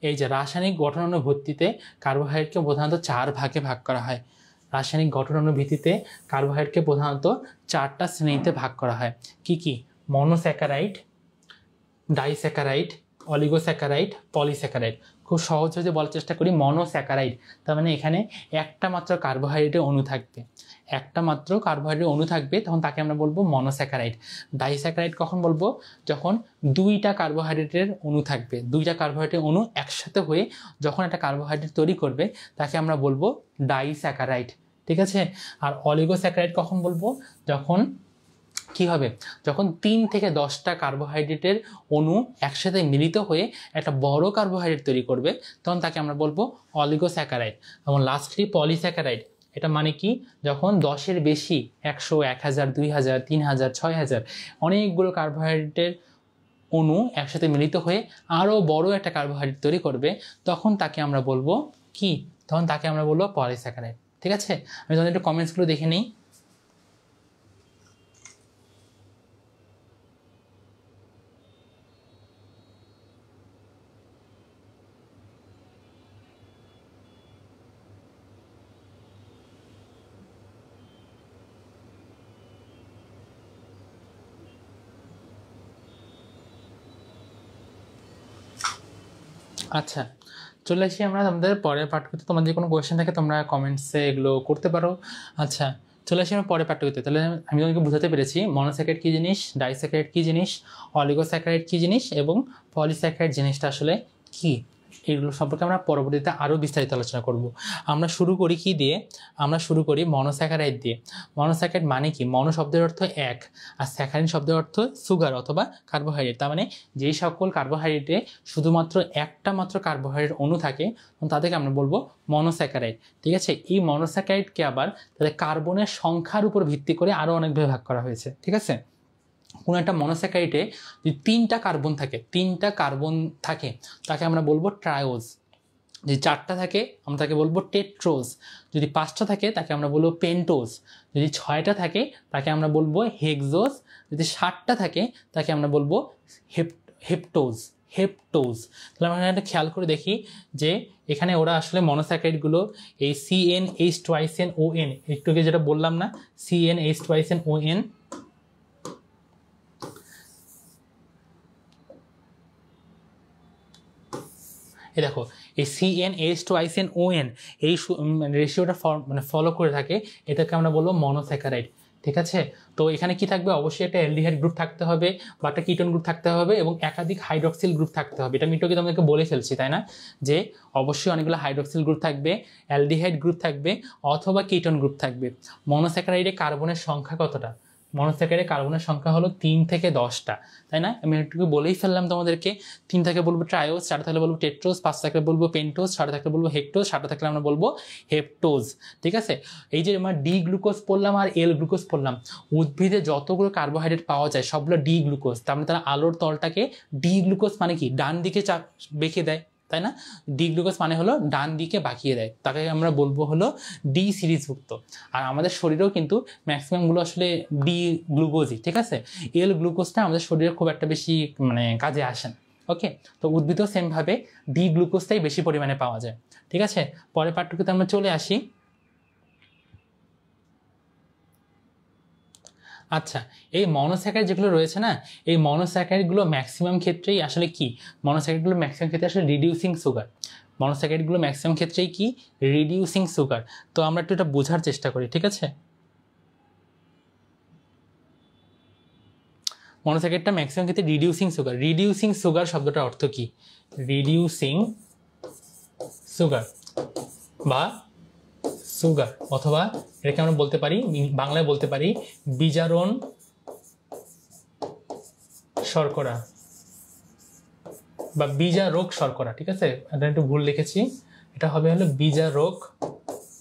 এই যে রাসায়নিক গঠন অণুর ভিত্তিতে কার্বোহাইড্রেটকে প্রধানত 4 ভাগে ভাগ করা হয়। রাসায়নিক গঠন অণুর ভিত্তিতে কার্বোহাইড্রেটকে প্রধানত 4টা শ্রেণীতে ভাগ করা হয়। কি কি? Monosaccharide, disaccharide, oligosaccharide, polysaccharide. খুব সহজভাবে বলার চেষ্টা করি, মনোস্যাকারাইড তার মানে এখানে একটা মাত্র কার্বোহাইড্রেটের অণু থাকবে, একটা মাত্র কার্বোহাইড্রেট অণু থাকবে, তখন তাকে আমরা বলবো মনোস্যাকারাইড। ডাইস্যাকারাইড কখন বলবো? যখন 2টা কার্বোহাইড্রেটের অণু থাকবে, 2টা কার্বোহাইড্রেটের অণু একসাথে হয়ে যখন একটা কার্বোহাইড্রেট তৈরি করবে, তাকে আমরা বলবো ডাইস্যাকারাইড। ঠিক আছে, আর অলিগোস্যাকারাইড কখন বলবো? যখন কি হবে, যখন 3 থেকে 10টা কার্বোহাইড্রেটের অণু একসাথে মিলিত হয়ে একটা বড় কার্বোহাইড্রেট তৈরি করবে, তখন তাকে আমরা বলবো অলিগোস্যাকারাইড। এবং লাস্টলি পলিস্যাকারাইড, এটা মানে কি, যখন 10-এর বেশি, 100, 1000, 2000, 3000, 6000 অনেকগুলো কার্বোহাইড্রেটের অণু একসাথে মিলিত হয়ে আরও বড় একটা কার্বোহাইড্রেট তৈরি করবে, তখন তাকে আমরা বলবো কি, তখন তাকে আমরা বলবো পলিস্যাকারাইড। ঠিক আছে, আমি তোমাদের একটু কমেন্টসগুলো দেখে নিই। আচ্ছা, চলে আসি আমরা আমাদের পরের পাঠ্যক্রমে। তোমার যে কোনো কোয়েশ্চেন থাকে তোমরা কমেন্টসে এগুলো করতে পারো। আচ্ছা, চলে আসি আমরা পরের পাঠ্যক্রমে। তাহলে আমি তোমাকে বোঝাতে পেরেছি মনোস্যাকারাইড কী জিনিস, ডাইস্যাকারাইড কী জিনিস, অলিগোস্যাকারাইড কী জিনিস এবং পলিস্যাকারাইড জিনিসটা আসলে কী, এগুলো সম্পর্কে আমরা পরবর্তীতে আরও বিস্তারিত আলোচনা করব। আমরা শুরু করি কি দিয়ে? আমরা শুরু করি মনোস্যাকারাইড দিয়ে। মনোস্যাকারাইড মানে কি? মনো শব্দের অর্থ এক, আর স্যাকারিন শব্দের অর্থ সুগার অথবা কার্বোহাইড্রেট। তার মানে যেই সকল কার্বোহাইড্রেটে শুধুমাত্র একটা মাত্র কার্বোহাইড্রেট অণু থাকে তাদেরকে আমরা বলবো মনোস্যাকারাইড। ঠিক আছে, এই মনোস্যাকারাইডকে আবার তাদের কার্বনের সংখ্যার উপর ভিত্তি করে আরও অনেকভাবে ভাগ করা হয়েছে। ঠিক আছে, কোনো একটা মনোস্যাকারাইডে যদি তিনটা কার্বন থাকে তাকে আমরা বলবো ট্রায়োজ। যদি চারটা থাকে আমরা তাকে বলবো টেট্রোজ। যদি পাঁচটা থাকে তাকে আমরা বলবো পেন্টোজ। যদি ছয়টা থাকে তাকে আমরা বলবো হেক্সোজ। যদি সাতটা থাকে তাকে আমরা বলবো হেপ্টোজ। তাহলে আমরা একটা খেয়াল করে দেখি যে এখানে ওরা আসলে মনোস্যাকারাইডগুলো এই CnH2SnON, একটু আগে যেটা বললাম না, CnH2SnON, এই দেখো এই CnH2SnON এই রেশিওটা ফলো করে থাকে, এটাকে আমরা বলবো মনোস্যাকারাইড। ঠিক আছে, তো এখানে কি থাকবে? অবশ্যই একটা অ্যালডিহাইড গ্রুপ থাকতে হবে বা একটা কিটোন গ্রুপ থাকতে হবে এবং একাধিক হাইড্রক্সিল গ্রুপ থাকতে হবে। এটা মিটোকে তোমাদেরকে বলে ফেলছি, তাই না, যে অবশ্যই অনেকগুলো হাইড্রক্সিল গ্রুপ থাকবে, অ্যালডিহাইড গ্রুপ থাকবে অথবা কিটোন গ্রুপ থাকবে। মনোস্যাকারাইডে কার্বনের সংখ্যা কতটা? মনোস্যাকারাইডে কার্বনের সংখ্যা হলো 3 থেকে 10টা, তাই না? আমি একটু বলেই ফেললাম তোমাদেরকে। 3 থাকলে বলবো ট্রায়োজ, 4 থাকলে বলবো টেট্রোজ, 5 থাকলে বলবো পেন্টোজ, 6 থাকলে বলবো হেক্টোজ, 7 থাকলে আমরা বলবো হেপ্টোজ। ঠিক আছে, এই যে আমরা ডি গ্লুকোজ পড়লাম আর এল গ্লুকোজ পড়লাম, উদ্ভিদে যতগুলো কার্বোহাইড্রেট পাওয়া যায় সবগুলো ডি গ্লুকোজ। তার মানে তারা আলোর তলটাকে ডি গ্লুকোজ মানে কি ডান দিকে বেঁকে দেয়, তাই না? ডি গ্লুকোজ মানে হলো ডান দিকে বাঁকিয়ে দেয়, তাকে আমরা বলবো হলো ডি সিরিজভুক্ত। আর আমাদের শরীরেও কিন্তু ম্যাক্সিমামগুলো আসলে ডি গ্লুকোজই। ঠিক আছে, এল গ্লুকোজটা আমাদের শরীরে খুব একটা বেশি কাজে আসে না। ওকে, তো উদ্ভিদও সেমভাবে ডি গ্লুকোজটাই বেশি পরিমাণে পাওয়া যায়। ঠিক আছে, পরের পাঠ্যক্রমে আমরা চলে আসি। আচ্ছা, এই মনোস্যাকারাইড যেগুলো রয়েছে না, এই মনোস্যাকারাইডগুলো ম্যাক্সিমাম ক্ষেত্রেই আসলে কি? মনোস্যাকারাইডগুলো ম্যাক্সিমাম ক্ষেত্রে আসলে রিডিউসিং সুগার। মনোস্যাকারাইডগুলো ম্যাক্সিমাম ক্ষেত্রেই কি? Reducing sugar. তো আমরা একটু এটা বোঝার চেষ্টা করি। ঠিক আছে, মনোস্যাকারাইডটা ম্যাক্সিমাম ক্ষেত্রে রিডিউসিং সুগার। রিডিউসিং সুগার শব্দটার অর্থ কি? রিডিউসিং সুগার বা সুগার, অথবা এটাকে আমরা বলতে পারি, বাংলায় বলতে পারি বিজারণ শর্করা বা বিজারক শর্করা। ঠিক আছে, এটা একটু ভুল লিখেছি, এটা হবে হলো বিজারক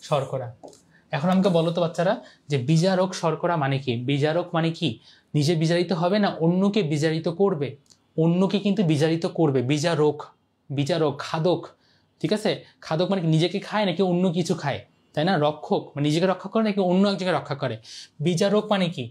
শর্করা। এখন আমাকে বলো তো বাচ্চারা, যে বিজারক শর্করা মানে কি? বিজারক মানে কি? নিজে বিজারিত হবে না অন্যকে বিজারিত করবে? অন্যকে কিন্তু বিজারিত করবে। বিজারক খাদক। ঠিক আছে, খাদক মানে নিজেকে খায় নাকি অন্য কিছু খায়, তাই না? রক্ষক মানে নিজেকে রক্ষা করে নাকি অন্য একজনকে রক্ষা করে। বিজারক মানে কি?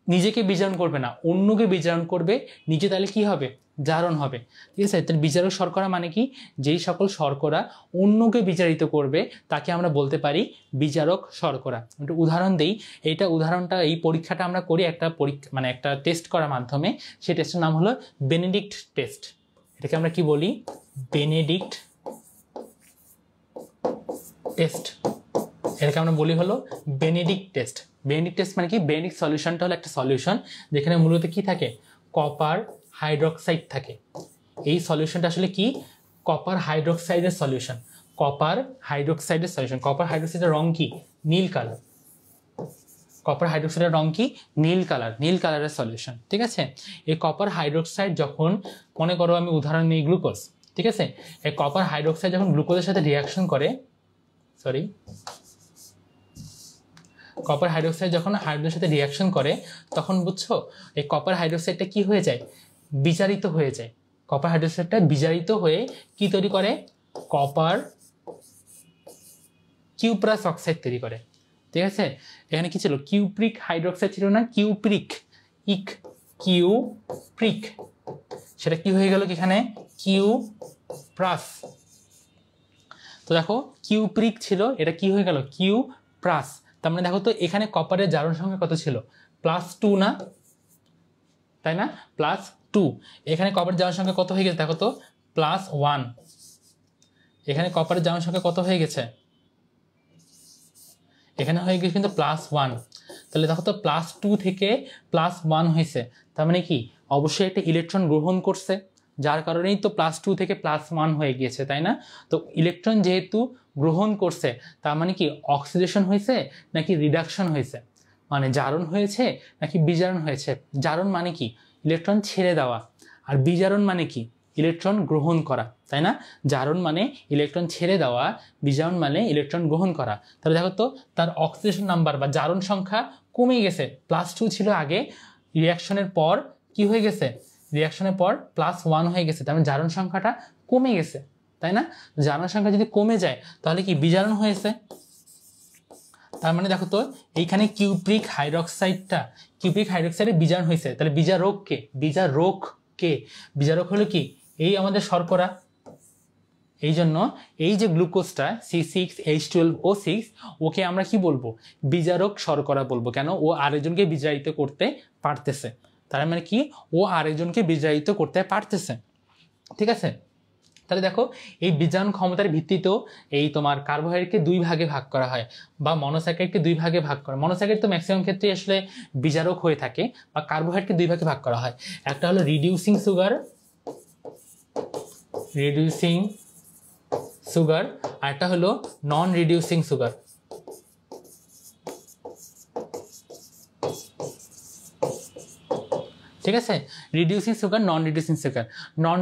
নিজেকে বিজারণ করবে না, অন্যকে বিজারণ করবে, নিজে তাহলে কি হবে? জারণ হবে। ঠিক আছে, তাহলে বিজারক শর্করা মানে কি? যেই সকল শর্করা অন্যকে বিচারিত করবে তাকে আমরা বলতে পারি বিজারক শর্করা। একটা উদাহরণ দেই, এই পরীক্ষাটা আমরা করি একটা একটা টেস্ট করার মাধ্যমে। সেই টেস্টের নাম হলো বেনেডিক্ট টেস্ট। এটাকে আমরা কি বলি? Benedict test. এটাকে আমরা বলি হলো বেনেডিক্ট টেস্ট। বেনেডিক্ট টেস্ট মানে কি? বেনেডিক্ট সলিউশনটা হলো একটা সলিউশন যেখানে মূলত কি থাকে? কপার হাইড্রক্সাইড থাকে। এই সলিউশনটা আসলে কি? কপার হাইড্রক্সাইডের সলিউশন। কপার হাইড্রক্সাইডের সলিউশন। কপার হাইড্রক্সাইডের রং কি? নীল কালার। কপার হাইড্রক্সাইডের রং কি? নীল কালার। নীল কালারের সলিউশন। ঠিক আছে, এই কপার হাইড্রক্সাইড যখন, মনে করো আমি উদাহরণ নিই গ্লুকোজ। ঠিক আছে, এই কপার হাইড্রক্সাইড যখন গ্লুকোজের সাথে রিয়াকশন করে, কপার হাইড্রক্সাইড যখন হাইড্রোজেনের সাথে রিয়াকশন করে তখন বুঝছো এই কপার হাইড্রক্সাইডটা কি হয়ে যায়? বিজারিত হয়ে যায়। কপার হাইড্রক্সাইডটা বিজারিত হয়ে কি তৈরি করে? কপার কিউপ্রাস অক্সাইড তৈরি করে। ঠিক আছে, এখানে কি ছিল? কিউপ্রিক হাইড্রক্সাইড ছিল না? কিউপ্রিক, সেটা কি হয়ে গেল এখানে? কিউপ্রাস। তো দেখো কিউপ্রিক ছিল, এটা কি হয়ে গেল? কিউপ্রাস। তার মানে দেখো তো এখানে কপারের জারণ সংখ্যা কত ছিল? +2 না, তাই না? +2। এখানে কপারের জারণ সংখ্যা কত হয়ে গেছে দেখো তো? +1। এখানে কপারের জারণ সংখ্যা কত হয়ে গেছে, এখানে হয়ে গেছে কিন্তু +1। তাহলে দেখো তো +2 থেকে +1 হয়েছে, তার মানে কি অবশ্যই একটা ইলেকট্রন গ্রহণ করছে, যার কারণেই তো +2 থেকে +1 হয়ে গিয়েছে, তাই না? তো ইলেকট্রন যেহেতু গ্রহণ করছে, তার মানে কি অক্সিডেশন হয়েছে নাকি রিডাকশন হয়েছে, মানে জারণ হয়েছে নাকি বিজারণ হয়েছে। জারণ মানে কি ইলেকট্রন ছেড়ে দেওয়া, আর বিজারণ মানে কি ইলেকট্রন গ্রহণ করা, তাই না? জারণ মানে ইলেকট্রন ছেড়ে দেওয়া, বিজারণ মানে ইলেকট্রন গ্রহণ করা। তাহলে দেখো তো তার অক্সিডেশন নাম্বার বা জারণ সংখ্যা কমে গেছে, +2 ছিল আগে, রিয়াকশনের পর কি হয়ে গেছে, রিয়াকশনের পর +1 হয়ে গেছে, তার মানে জারণ সংখ্যাটা কমে গেছে, তাই না? জারণ সংখ্যা যদি কমে যায় তাহলে কি বিজারণ হয়েছে। তার মানে দেখো তো এইখানে কিউপ্রিক হাইড্রোক্সাইডের বিজারণ হয়েছে, তাহলে বিজারক কে, বিজারক হলো কি এই আমাদের শর্করা। এই জন্য এই যে গ্লুকোজটা C6H12O6 ওকে আমরা কি বলবো, বিজারক শর্করা বলবো। কেন? ও আরেকজনকে বিজারিত করতে পারতেছে, তার মানে কি ও আরেকজনকে বিজারিত করতে পারতেছে, ঠিক আছে? তাহলে দেখো এই বিজারণ ক্ষমতার ভিত্তিতেও এই তোমার কার্বোহাইড্রেটকে 2 ভাগে ভাগ করা হয়, বা মনোস্যাকারাইডকে 2 ভাগে ভাগ করা। মনোস্যাকারাইড তো ম্যাক্সিমাম ক্ষেত্রে আসলে বিজারক হয়ে থাকে, বা কার্বোহাইড্রেটকে 2 ভাগে ভাগ করা হয়। একটা হলো রিডিউসিং সুগার, আর একটা হলো নন রিডিউসিং সুগার। ঠিক আছে, রিডিউসিং সুগার, নন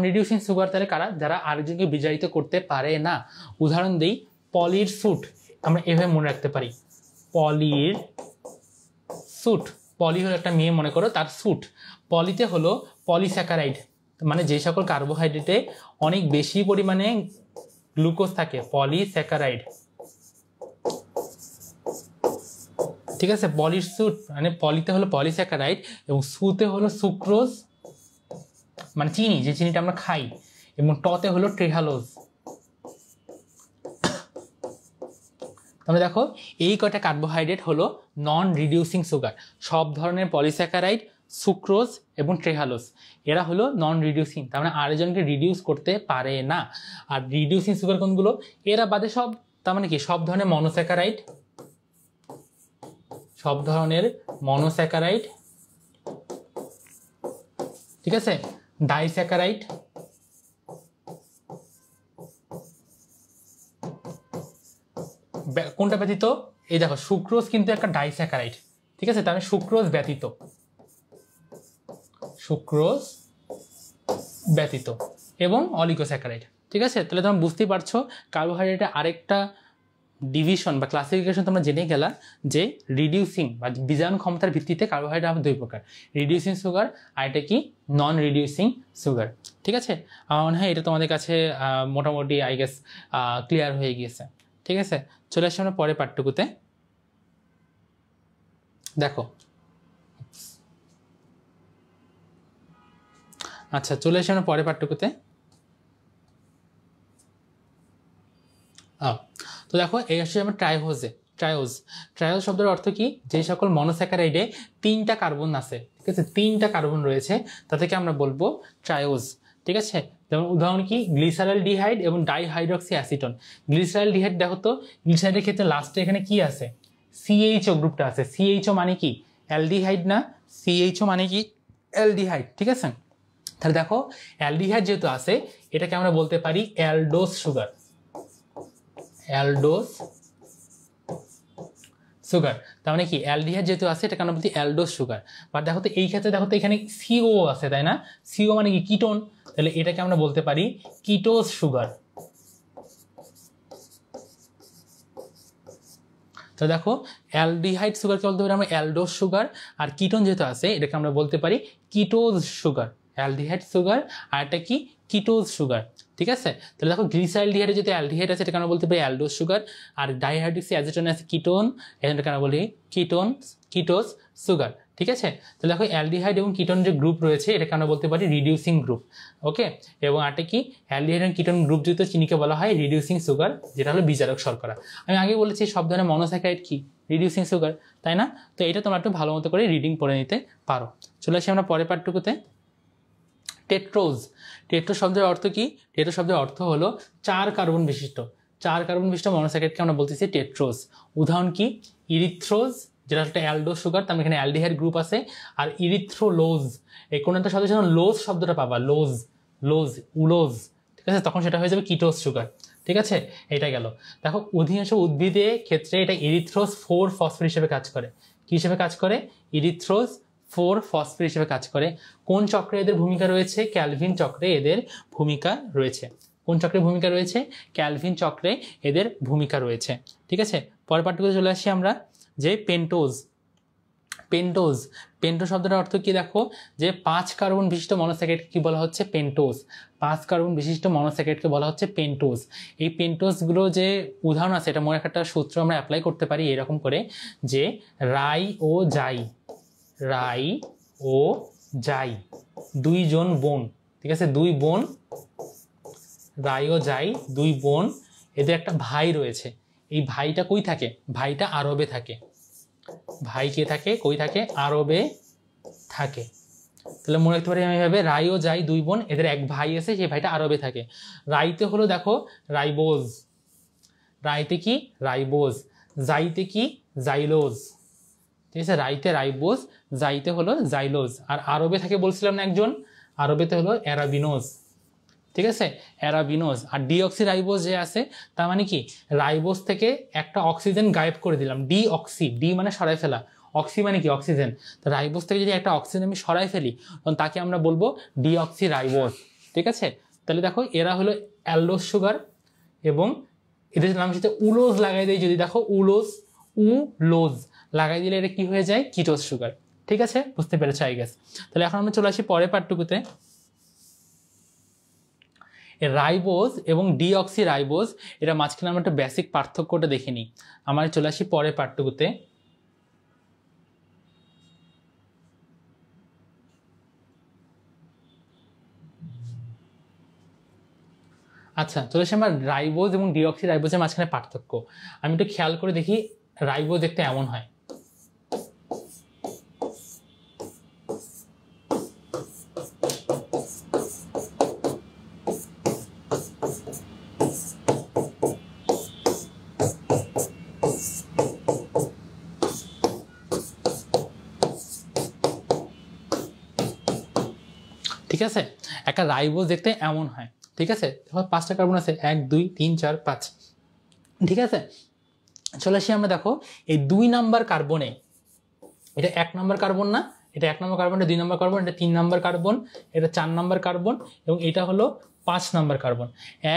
রিডিউসিং সুগার তাহলে কারা, যারা আরেকজনকে বিজারিত করতে পারে না। উদাহরণ দিই, পলির স্যুট, আমরা এভাবে মনে রাখতে পারি, পলির স্যুট। পলি হলো একটা মেয়ে, মনে করো তার স্যুট। পলিতে হলো পলিস্যাকারাইড, মানে যে সকল কার্বোহাইড্রেটে অনেক বেশি পরিমাণে গ্লুকোজ থাকে, পলিস্যাকারাইড। ঠিক আছে, পলির স্যুট মানে পলিতে হলো পলিস্যাকারাইড, এবং সুতে হলো সুক্রোজ মানে চিনি, যে চিনিটা আমরা খাই, এবং টতে হলো ট্রেহালোজ। তাহলে দেখো এই কটা কার্বোহাইড্রেট হলো নন রিডিউসিং সুগার। সব ধরনের পলিস্যাকারাইড, সুক্রোজ এবং ট্রেহালোজ এরা হলো নন রিডিউসিং, তার মানে আরেকজনকে রিডিউস করতে পারে না। আর রিডিউসিং সুগার কোনগুলো, এরা বাদে সব, তার মানে কি সব ধরনের মনোস্যাকারাইড, ঠিক আছে, ডাইস্যাকারাইড, কোনটা ব্যতীত, এই দেখো সুক্রোজ কিন্তু একটা ডাইস্যাকারাইড, ঠিক আছে, তার মানে সুক্রোজ ব্যতীত এবং অলিগোস্যাকারাইড। ঠিক আছে, তাহলে তোমরা বুঝতেই পারছো কার্বোহাইড্রেটের আরেকটা ডিভিশন বা ক্লাসিফিকেশন তোমরা জেনে গেলা, যে রিডিউসিং বা বিজারণ ক্ষমতার ভিত্তিতে কার্বোহাইড্রেট আমাদের 2 প্রকার, রিডিউসিং সুগার আর এটা কি নন রিডিউসিং সুগার। ঠিক আছে, আমার মনে হয় এটা তোমাদের কাছে মোটামুটি আই গেস ক্লিয়ার হয়ে গিয়েছে। ঠিক আছে, চলে আসছি আমরা পরে পাঠটুকুতে। দেখো আচ্ছা, চলে আসি আমরা পরে পাঠটুকুতে। তো দেখো এই আসছে আমরা ট্রায়োজ শব্দের অর্থ কি, যে সকল মনোস্যাকারাইডে 3টা কার্বন আছে, ঠিক আছে, 3টা কার্বন রয়েছে, তাদেরকে আমরা বলবো ট্রায়োজ। ঠিক আছে, যেমন উদাহরণ কি, গ্লিসারলডিহাইড এবং ডাইহাইড্রক্সি অ্যাসিটোন। গ্লিসারলডিহাইড দেখো তো, গ্লিসারাইডের ক্ষেত্রে লাস্টে এখানে কি আছে, CHO গ্রুপটা আছে। CHO মানে কি অ্যালডিহাইড না, CHO মানে কি অ্যালডিহাইড। ঠিক আছে, তাহলে দেখো অ্যালডিহাইড যেহেতু আছে, এটাকে আমরা বলতে পারি অ্যালডোজ সুগার। তার মানে কি অ্যালডিহাইড যেহেতু আছে, এটাকে আমরা বলছি অ্যালডোজ সুগার। বাট দেখো তো এই ক্ষেত্রে দেখো তো এখানে CO আছে, তাই না? CO মানে কি কিটোন, তাহলে এটাকে আমরা বলতে পারি কিটোজ সুগার। তো দেখো অ্যালডিহাইড সুগারকে বলতে পারি আমরা অ্যালডোজ সুগার, আর কিটোন যেহেতু আছে এটাকে আমরা বলতে পারি কিটোজ সুগার। অ্যালডিহাইড সুগার আর এটা কি কিটোজ সুগার। ঠিক আছে, তাহলে দেখো গ্লিসারলডিহাইডে যেহেতু অ্যালডিহাইড আছে, এটাকে আমরা বলতে পারি অ্যালডোজ সুগার, আর ডাইহাইড্রক্সি অ্যাসিটোনে আছে কিটোন, এটাকে আমরা বলি কিটোজ সুগার। ঠিক আছে, তাহলে দেখো অ্যালডিহাইড এবং কিটোন যে গ্রুপ রয়েছে, এটাকে আমরা বলতে পারি রিডিউসিং গ্রুপ। ওকে, এবং আরটা কি অ্যালডিহাইড এবং কিটোন গ্রুপ যেহেতু চিনিকে বলা হয় রিডিউসিং সুগার, যেটা হলো বিজারক শর্করা। আমি আগে বলেছি সব ধরনের মনোস্যাকারাইড কি রিডিউসিং সুগার, তাই না? তো এটা তোমরা একটু ভালো মতো করে রিডিং পড়ে নিতে পারো। চলে আসি আমরা পরের পাঠটুকুতে। টেট্রোজ, টেট্রো শব্দের অর্থ কি? টেট্রো শব্দের অর্থ হলো 4 কার্বন বিশিষ্ট, 4 কার্বন বিশিষ্ট মনোস্যাকারাইডকে আমরা বলতেছি টেট্রোজ। উদাহরণ কি? ইরিথ্রোজ, যেটা একটা অ্যালডো সুগার, তার এখানে অ্যালডিহাইড গ্রুপ আছে। আর ইরিথ্রোলোজ, এই কোনো একটা শব্দের জন্য লোজ শব্দটা পাবা, লোজ, লোজ, উলোজ, ঠিক আছে, তখন সেটা হয়ে যাবে কিটোজ সুগার। ঠিক আছে, এটা গেল। দেখো অধিকাংশ উদ্ভিদের ক্ষেত্রে এটা ইরিথ্রোজ 4 ফসফেট হিসেবে কাজ করে। কি হিসেবে কাজ করে? ইরিথ্রোজ 4 ফসফেট হিসেবে কাজ করে। কোন চক্রে এদের ভূমিকা রয়েছে? ক্যালভিন চক্রে এদের ভূমিকা রয়েছে। কোন চক্রে ভূমিকা রয়েছে? ক্যালভিন চক্রে এদের ভূমিকা রয়েছে। ঠিক আছে, পরের পাঠ্যক্রমে চলে আসি আমরা, যে পেন্টোজ। পেন্টোজ, পেন্টোজ শব্দটার অর্থ কি? দেখো যে 5 কার্বন বিশিষ্ট মনোস্যাকারাইডকে কি বলা হচ্ছে? পেন্টোজ। 5 কার্বন বিশিষ্ট মনোস্যাকারাইডকে বলা হচ্ছে পেন্টোজ। এই পেন্টোজগুলো যে উদাহরণ আছে, এটা মনে একটা সূত্র আমরা অ্যাপ্লাই করতে পারি এরকম করে, যে রাই ও জাই, রাই ও জাই, 2 জন বোন। ঠিক আছে, 2 বোন, রাই ও জাই 2 বোন, এদের একটা ভাই রয়েছে। এই ভাইটা কই থাকে? ভাইটা আরবে থাকে। ভাই কে থাকে? কই থাকে? আরবে থাকে। তাহলে মনে রাখতে পারি আমি এভাবে, রাই ও জাই 2 বোন, এদের এক ভাই আছে, সেই ভাইটা আরবে থাকে। রাইতে হলো দেখো রাইবোজ, রাইতে কি? রাইবোজ। জাইতে কি? জাইলোজ। ঠিক আছে, রাইতে রাইবোজ, জাইতে হলো জাইলোজ। আর আরবে থাকে বলছিলাম না একজন, আরবেতে হলো অ্যারাবিনোজ। ঠিক আছে, অ্যারাবিনোজ। আর ডিঅক্সি রাইবোজ যে আছে, তার মানে কি? রাইবোজ থেকে একটা অক্সিজেন গায়েব করে দিলাম, ডি অক্সি, ডি মানে সরাই ফেলা, অক্সি মানে কি? অক্সিজেন। তো রাইবোজ থেকে যদি একটা অক্সিজেন আমি সরাই ফেলি, তখন তাকে আমরা বলবো ডিঅক্সি রাইবোজ। ঠিক আছে, তাহলে দেখো এরা হলো অ্যালডোজ সুগার, এবং এদের নাম সাথে উলোজ লাগাই দেয় যদি, দেখো উলোজ, উলোজ লাগাই দিলে এটা কি হয়ে যায়? Ketose sugar. ঠিক আছে, বুঝতে পেরেছো আই গেস। তাহলে এখন আমরা চলে আসি পরের পাঠটুকুতে। রাইবোজ এবং ডিঅক্সি রাইবোজ, এটা মাঝখানে আমরা একটা বেসিক পার্থক্যটা দেখে নিই। আমার চলে আসি পরের পাঠটুকুতে। আচ্ছা, চলে আসি আমার রাইবোজ এবং ডিঅক্সি রাইবোজের মাঝখানে পার্থক্য। আমি একটু খেয়াল করে দেখি, রাইবোজ দেখতে এমন হয়। ঠিক আছে, একটা রাইবোজ দেখতে এমন হয়। ঠিক আছে, 5টা কার্বন আছে, 1 2 3 4 5। ঠিক আছে, চলে আসি আমরা, দেখো এই 2 নাম্বার কার্বনে, এটা 1 নাম্বার কার্বন না, এটা 1 নাম্বার কার্বন, এটা 2 নাম্বার কার্বন, এটা 3 নাম্বার কার্বন, এটা 4 নাম্বার কার্বন, এবং এটা হলো 5 নাম্বার কার্বন।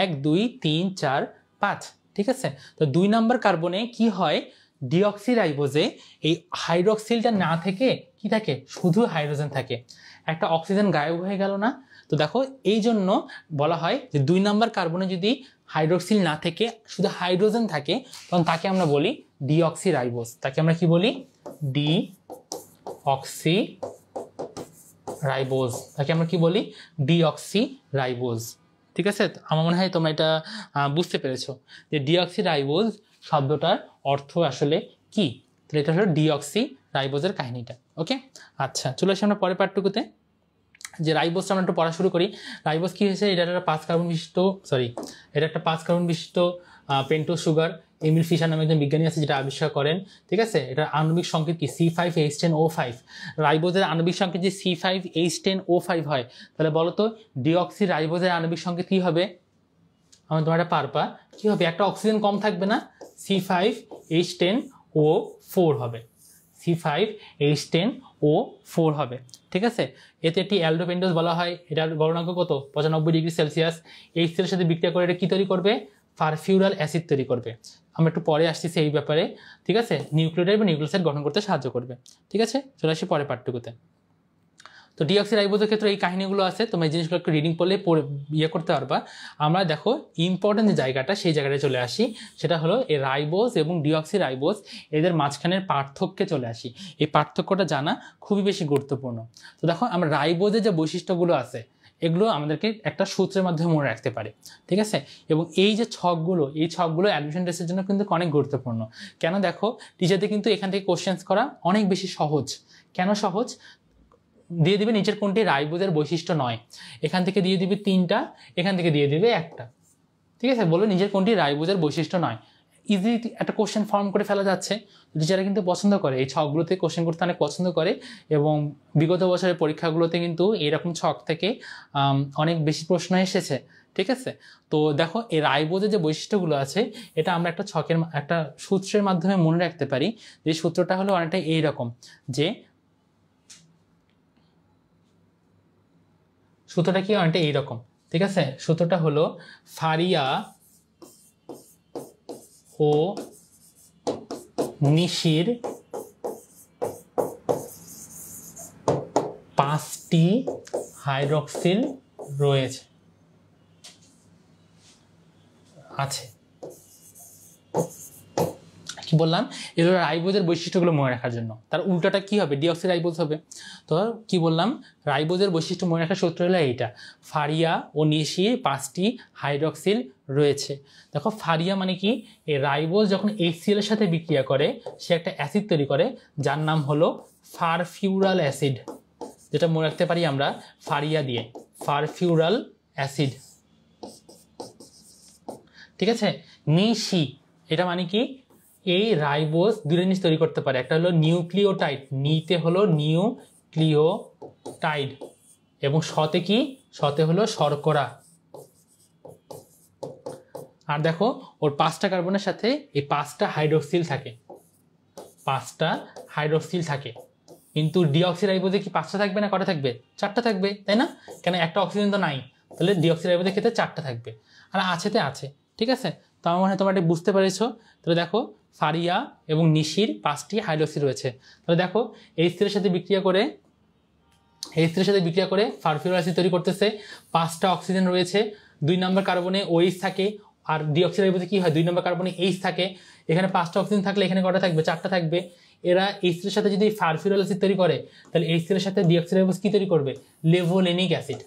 1 2 3 4 5। ঠিক আছে, তো 2 নাম্বার কার্বনে কি হয়? ডিঅক্সি রাইবোজে এই হাইড্রক্সিলটা না থেকে কি থাকে? শুধু হাইড্রোজেন থাকে, একটা অক্সিজেন গায়েব হয়ে গেল না? তো দেখো এই জন্য বলা হয় যে 2 নাম্বার কার্বনে যদি হাইড্রক্সিল না থেকে শুধু হাইড্রোজেন থাকে, তখন তাকে আমরা বলি ডিঅক্সি রাইবোজ। তাকে আমরা কি বলি? Deoxy ribose. তাকে আমরা কি বলি? Deoxy ribose. ঠিক আছে, আমার মনে হয় তোমরা এটা বুঝতে পেরেছো যে ডিঅক্সি রাইবোজ শব্দটার অর্থ আসলে কি। তাহলে এটা হলো ডিঅক্সি রাইবোজের কাহিনীটা। ওকে, আচ্ছা, চলে আসি আমরা পরের পার্টটুকুতে, যে রাইবোজটা আমরা একটু পড়া শুরু করি। রাইবোজ কি হয়েছে? এটা একটা 5 কার্বন বিশিষ্ট, এটা একটা 5 কার্বন বিশিষ্ট পেন্টোজ সুগার। এমিল ফিশার নামে একজন বিজ্ঞানী আছে যেটা আবিষ্কার করেন। ঠিক আছে, এটা আণবিক সংকেত কি? C5H10O5। রাইবোজের আণবিক সংকেত যে C5H10O5 হয়, তাহলে বলো তো ডিঅক্সি রাইবোজের আণবিক সংকেত কি হবে? আমার তোমার একটা পারপা কি হবে? একটা অক্সিজেন কম থাকবে না? C5H10O4 হবে, C5H10O4 হবে। ঠিক আছে, এতে একটি অ্যালডোপেন্টোজ বলা হয়। এটার গলনাঙ্ক কত? 95 ডিগ্রি সেলসিয়াস। এইচসিএল এর সাথে বিক্রিয়া করে এটা কি তৈরি করবে? পারফিউরাল অ্যাসিড তৈরি করবে। আমরা একটু পরে আসতেছি এই ব্যাপারে। ঠিক আছে, নিউক্লিওটাইড বা নিউক্লিওসাইড গঠন করতে সাহায্য করবে। ঠিক আছে, চলে আসি পরের পার্টটুকুতে। তো ডিঅক্সি রাইবোজের ক্ষেত্রে এই কাহিনীগুলো আছে, তোমরা এই জিনিসগুলো একটু রিডিং করলে ইয়ে করতে পারবা। আমরা দেখো ইম্পর্টেন্ট যে জায়গাটা, সেই জায়গাটায় চলে আসি, সেটা হলো এই রাইবোজ এবং ডিঅক্সি রাইবোজ এদের মাঝখানের পার্থক্যে চলে আসি। এই পার্থক্যটা জানা খুবই বেশি গুরুত্বপূর্ণ। তো দেখো আমরা রাইবোজের যে বৈশিষ্ট্যগুলো আছে, এগুলো আমাদেরকে একটা সূত্রের মাধ্যমে মনে রাখতে পারে। ঠিক আছে, এবং এই যে ছকগুলো, এই ছকগুলো অ্যাডমিশন টেস্টের জন্য কিন্তু অনেক গুরুত্বপূর্ণ। কেন? দেখো টিচারদের কিন্তু এখান থেকে কোশ্চেন্স করা অনেক বেশি সহজ। কেন সহজ? দিয়ে দিবে নিচের কোনটি রাইবোজের বৈশিষ্ট্য নয়। এখান থেকে দিয়ে দিবে 3টা, এখান থেকে দিয়ে দিবে 1টা। ঠিক আছে, বলো নিজের কোনটি রাইবোজের বৈশিষ্ট্য নয়। ইজি একটা কোশ্চেন ফর্ম করে ফেলা যাচ্ছে। টিচাররা কিন্তু পছন্দ করে এই ছকগুলোতে কোশ্চেন করতে, অনেক পছন্দ করে, এবং বিগত বছরের পরীক্ষাগুলোতে কিন্তু এরকম ছক থেকে অনেক বেশি প্রশ্ন এসেছে। ঠিক আছে, তো দেখো এই রাইবোজের যে বৈশিষ্ট্যগুলো আছে এটা আমরা একটা ছকের একটা সূত্রের মাধ্যমে মনে রাখতে পারি। যে সূত্রটা হলো অনেকটা এইরকম, যে সূত্রটা কি অনেকটা এইরকম। ঠিক আছে, সূত্রটা হলো ফারিয়া ও নিশির 5টি হাইড্রক্সিল রয়েছে আছে। কি বললাম, এগুলো রাইবোজের বৈশিষ্ট্যগুলো মনে রাখার জন্য। তার উল্টাটা কি হবে, ডিঅক্সি রাইবোজ হবে। তো কি বললাম, রাইবোজের বৈশিষ্ট্য মনে রাখার সূত্র হলো এইটা, ফারিয়া ও নিশির 5টি হাইড্রক্সিল রয়েছে। দেখো ফারিয়া মানে কি, এই রাইবোজ যখন HCl এর সাথে বিক্রিয়া করে সে একটা অ্যাসিড তৈরি করে যার নাম হলো ফারফিউরাল অ্যাসিড, যেটা মনে রাখতে পারি আমরা ফারিয়া দিয়ে, ফারফিউরাল অ্যাসিড। ঠিক আছে, নিশি এটা মানে কি, এই রাইবোজ দুটো জিনিস তৈরি করতে পারে, একটা হলো নিউক্লিওটাইড, নিতে হলো নিউক্লিওটাইড, এবং শতে কি, শতে হলো শর্করা। আর দেখো ওর 5টা কার্বনের সাথে এই 5টা হাইড্রক্সিল থাকে, 5টা হাইড্রক্সিল থাকে। কিন্তু ডিঅক্সি রাইবোজে কি 5টা থাকবে না, কটা থাকবে, 4টা থাকবে, তাই না? কেন, একটা অক্সিজেন তো নাই, তাহলে ডিঅক্সি রাইবোজের ক্ষেত্রে 4টা থাকবে, আর আছেতে আছে। ঠিক আছে, তো আমার মনে হয় তোমরা এটা বুঝতে পেরেছো। তাহলে দেখো ফারিয়া এবং নিশির 5টি হাইড্রক্সিল রয়েছে। তাহলে দেখো HCl এর সাথে বিক্রিয়া করে ফারফিউরাল অ্যাসিড তৈরি করতেছে, 5টা অক্সিজেন রয়েছে, 2 নম্বর কার্বনে OH থাকে, আর ডিঅক্সি রাইবোজে কি হয়, 2 নম্বর কার্বনে H থাকে। এখানে 5টা অক্সিজেন থাকলে এখানে কটা থাকবে, 4টা থাকবে। এরা HCl এর সাথে যদি ফারফিউরাল অ্যাসিড তৈরি করে তাহলে HCl এর সাথে ডিঅক্সি রাইবোজ কি তৈরি করবে, লেভোলেনিক অ্যাসিড।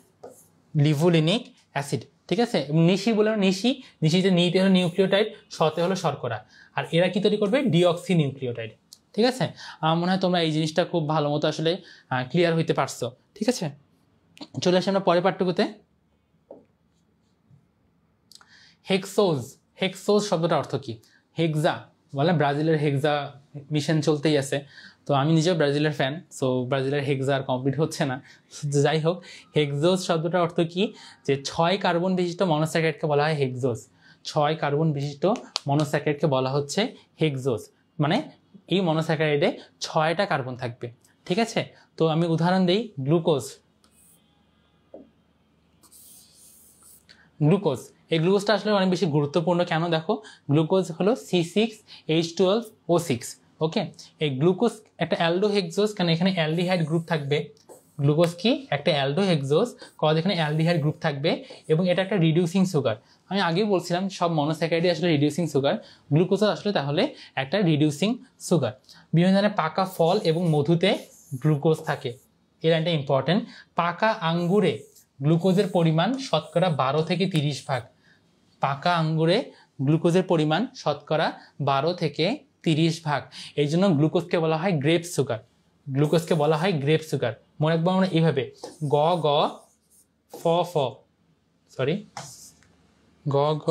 ঠিক আছে, এবং নিশি বলে নিশিতে নিতে হলো নিউক্লিওটাইড, শতে হলো শর্করা, আর এরা কি তৈরি করবে, ডিঅক্সি নিউক্লিওটাইড। ঠিক আছে, আমার মনে হয় তোমরা এই জিনিসটা খুব ভালো মতো আসলে ক্লিয়ার হইতে পারছো। ঠিক আছে, চলে আসি আমরা পরের পাঠটুকুতে। হেক্সোজ শব্দটার অর্থ কি, হেক্সা বলে, ব্রাজিলের হেক্সা মিশন চলতেই আছে, তো আমি নিজেও ব্রাজিলের ফ্যান, সো ব্রাজিলের হেক্সা আর কমপ্লিট হচ্ছে না। যাই হোক, হেক্সোজ শব্দটার অর্থ কি, যে 6 কার্বন বিশিষ্ট মনোস্যাকারাইডকে বলা হয় হেক্সোজ। 6 কার্বন বিশিষ্ট মনোস্যাকারাইডকে বলা হচ্ছে হেক্সোজ, মানে এই মনোস্যাকারাইডে 6টা কার্বন থাকবে। ঠিক আছে, তো আমি উদাহরণ দিই, গ্লুকোজ। এই গ্লুকোজটা আসলে অনেক বেশি গুরুত্বপূর্ণ। কেন, দেখো গ্লুকোজ হলো C6H12O6। ওকে, এই গ্লুকোজ একটা অ্যালডোহেক্সোজ, কারণ এখানে অ্যালডিহাইড গ্রুপ থাকবে। গ্লুকোজ কি, একটা অ্যালডোহেক্সোজ, কজ এখানে অ্যালডিহাইড গ্রুপ থাকবে, এবং এটা একটা রিডিউসিং সুগার। আমি আগেই বলছিলাম সব মনোস্যাকারাইডই আসলে রিডিউসিং সুগার, গ্লুকোজ আসলে তাহলে একটা রিডিউসিং সুগার। বিভিন্ন ধরনের পাকা ফল এবং মধুতে গ্লুকোজ থাকে, এর একটা ইম্পর্টেন্ট। পাকা আঙ্গুরে গ্লুকোজের পরিমাণ শতকরা 12 থেকে 30 ভাগ। পাকা আঙ্গুরে গ্লুকোজের পরিমাণ শতকরা 12 থেকে 30 ভাগ। এই জন্য গ্লুকোজকে বলা হয় গ্রেপ সুগার। মনে রাখবো আমরা এইভাবে, গ গ ফ ফ, সরি গ গ,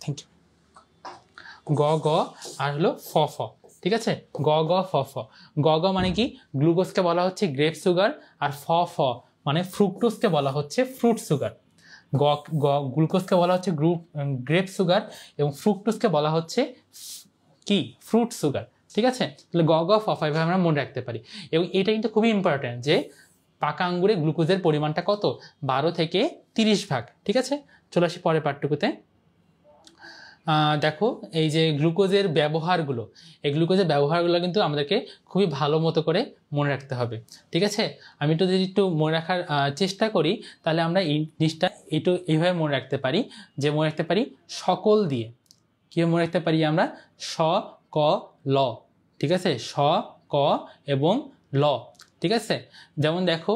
থ্যাংক ইউ, গ গ আর হলো ফ ফ। ঠিক আছে, গ গ ফ ফ। গ গ মানে কি, গ্লুকোজকে বলা হচ্ছে গ্রেপ সুগার, আর ফ ফ মানে ফ্রুক্টোজকে বলা হচ্ছে ফ্রুট সুগার। গ্লুকোজকে বলা হচ্ছে গ্রেপ সুগার, এবং ফ্রুক্টোজকে বলা হচ্ছে কি, ফ্রুট সুগার। ঠিক আছে, তাহলে গ গ ফ ফ এভাবে আমরা মনে রাখতে পারি। এবং এটা কিন্তু খুবই ইম্পর্টেন্ট যে পাকা আঙ্গুরে গ্লুকোজের পরিমাণটা কত, 12 থেকে 30 ভাগ। ঠিক আছে, চলে আসি পরের পাঠটুকুতে। দেখো এই যে গ্লুকোজের ব্যবহারগুলো, এই গ্লুকোজের ব্যবহারগুলো কিন্তু আমাদেরকে খুবই ভালো মতো করে মনে রাখতে হবে। ঠিক আছে, আমি তো যদি একটু মনে রাখার চেষ্টা করি তাহলে আমরা এই জিনিসটা এইভাবে মনে রাখতে পারি, যে মনে রাখতে পারি সকল দিয়ে। কীভাবে মনে রাখতে পারি আমরা, স ক ল। ঠিক আছে, স ক এবং ল। ঠিক আছে, যেমন দেখো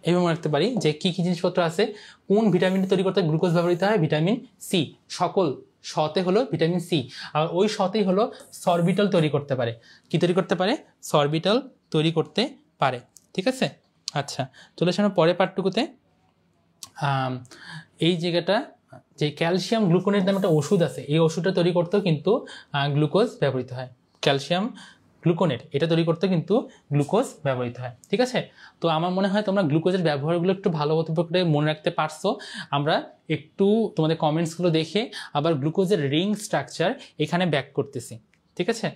এইভাবে মনে রাখতে পারি যে কী কী জিনিসপত্র আছে, কোন ভিটামিনটা তৈরি করতে গ্লুকোজ ব্যবহৃত হয়, ভিটামিন সি। সকল সতে হলো ভিটামিন সি, আর ওই সতেই হলো সরবিটল তৈরি করতে পারে। কি তৈরি করতে পারে, সরবিটল তৈরি করতে পারে। ঠিক আছে, আচ্ছা চলে আসে আমরা পরের পার্টটুকুতে। এই জায়গাটা যে ক্যালসিয়াম গ্লুকোনেট নামে একটা ওষুধ আছে, এই ওষুধটা তৈরি করতেও কিন্তু গ্লুকোজ ব্যবহৃত হয়। ক্যালসিয়াম গ্লুকোনেট এটা তৈরি করতে কিন্তু গ্লুকোজ ব্যবহৃত হয়। ঠিক আছে, তো আমার মনে হয় তোমরা গ্লুকোজের ব্যবহারগুলো একটু ভালোমতো করে মনে রাখতে পারছো। আমরা একটু তোমাদের কমেন্টসগুলো দেখে আবার গ্লুকোজের রিং স্ট্রাকচার এখানে ব্যাক করতেছি। ঠিক আছে,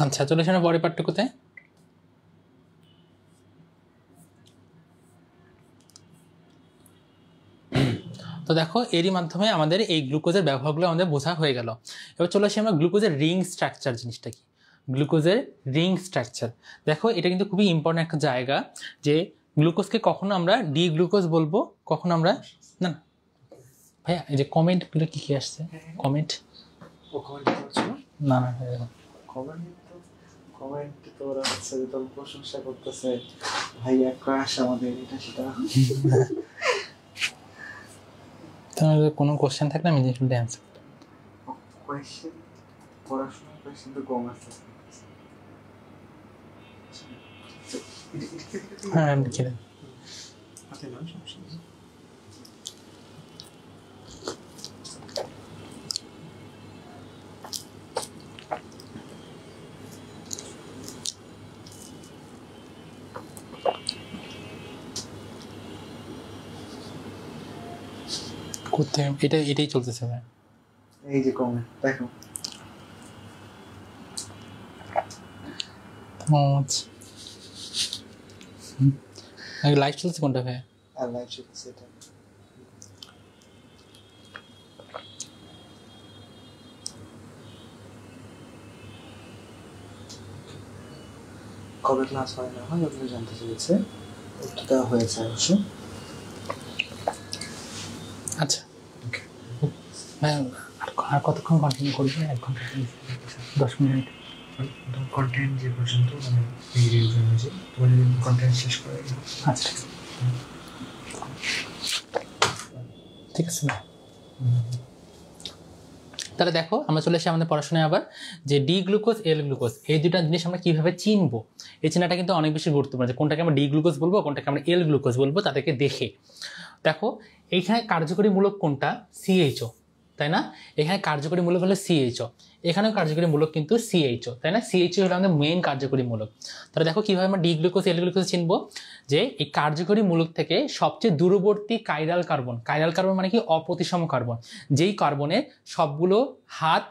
আচ্ছা চলে আসে পরের পার্টটুকুতে। তো দেখো এরই মাধ্যমে আমাদের এই গ্লুকোজের ব্যবহারগুলো আমাদের বোঝা হয়ে গেল। এবার চলে আসি আমরা গ্লুকোজের রিং স্ট্রাকচার জিনিসটা কি। গ্লুকোজের রিং স্ট্রাকচার দেখো এটা কিন্তু খুবই ইম্পর্টেন্ট একটা জায়গা, যে গ্লুকোজকে কখনো আমরা ডি গ্লুকোজ বলবো, কখনো আমরা না না ভাইয়া এই যে কমেন্টগুলো কি কি আসছে কমেন্ট না না
কমেন্ট তো ওরা হচ্ছে যে তোর প্রশংসা করতেছে, ভাই এক ক্রাশ আমাদের এটা সেটা।
তোমাদের কোনো কোশ্চেন থাকলে আমি জিনিসগুলো অ্যান্সার
কোয়েশ্চেন পড়াশোনার কোয়েশ্চেন তো কম আসছে।
হ্যাঁ আমি লিখে দেন।
হাতে না সমস্যা নেই।
করতে এটাই চলতেছে ভাই।
এই যে কমেন্ট দেখো
লাইভ চলছে কোনটা ভাই?
আর লাইভ চলছে এটা। কবে ক্লাস হয় না হয় আপনি জানতে চেয়েছে, এটা হয়েছে অবশ্য।
আচ্ছা আর কতক্ষণ কন্টিনিউ করবে? 1 ঘন্টা 10 মিনিট
কন্টেন্ট যে পর্যন্ত মানে এই রিভিউ অনুযায়ী তোমার কন্টেন্ট শেষ করে দিই।
আচ্ছা ঠিক আছে না। তাহলে দেখো আমরা চলে এসে আমাদের পড়াশোনায় আবার যে ডি গ্লুকোজ এল গ্লুকোজ এই দুটা জিনিস আমরা কিভাবে চিনবো, এই চিনাটা কিন্তু অনেক বেশি গুরুত্বপূর্ণ, যে কোনটাকে আমরা ডি গ্লুকোজ বলবো কোনটাকে আমরা এল গ্লুকোজ বলবো তাদেরকে দেখে। দেখো এইখানে কার্যকরী মূলক কোনটা? সিএইচও, তাই না? এখানে কার্যকরী মূলক হলো সিএইচও, এখানেও কার্যকরী মূলক কিন্তু সিএইচও, তাই না? সিএইচও হলো আমাদের মেইন কার্যকরী মূলক। তাহলে দেখো কিভাবে আমরা ডি গ্লুকোজ এল গ্লুকোজ চিনবো, যে এই কার্যকরী মূলক থেকে সবচেয়ে দূরবর্তী কাইরাল কার্বন মানে কি অপ্রতিসম কার্বন, যেই কার্বনের সবগুলো হাত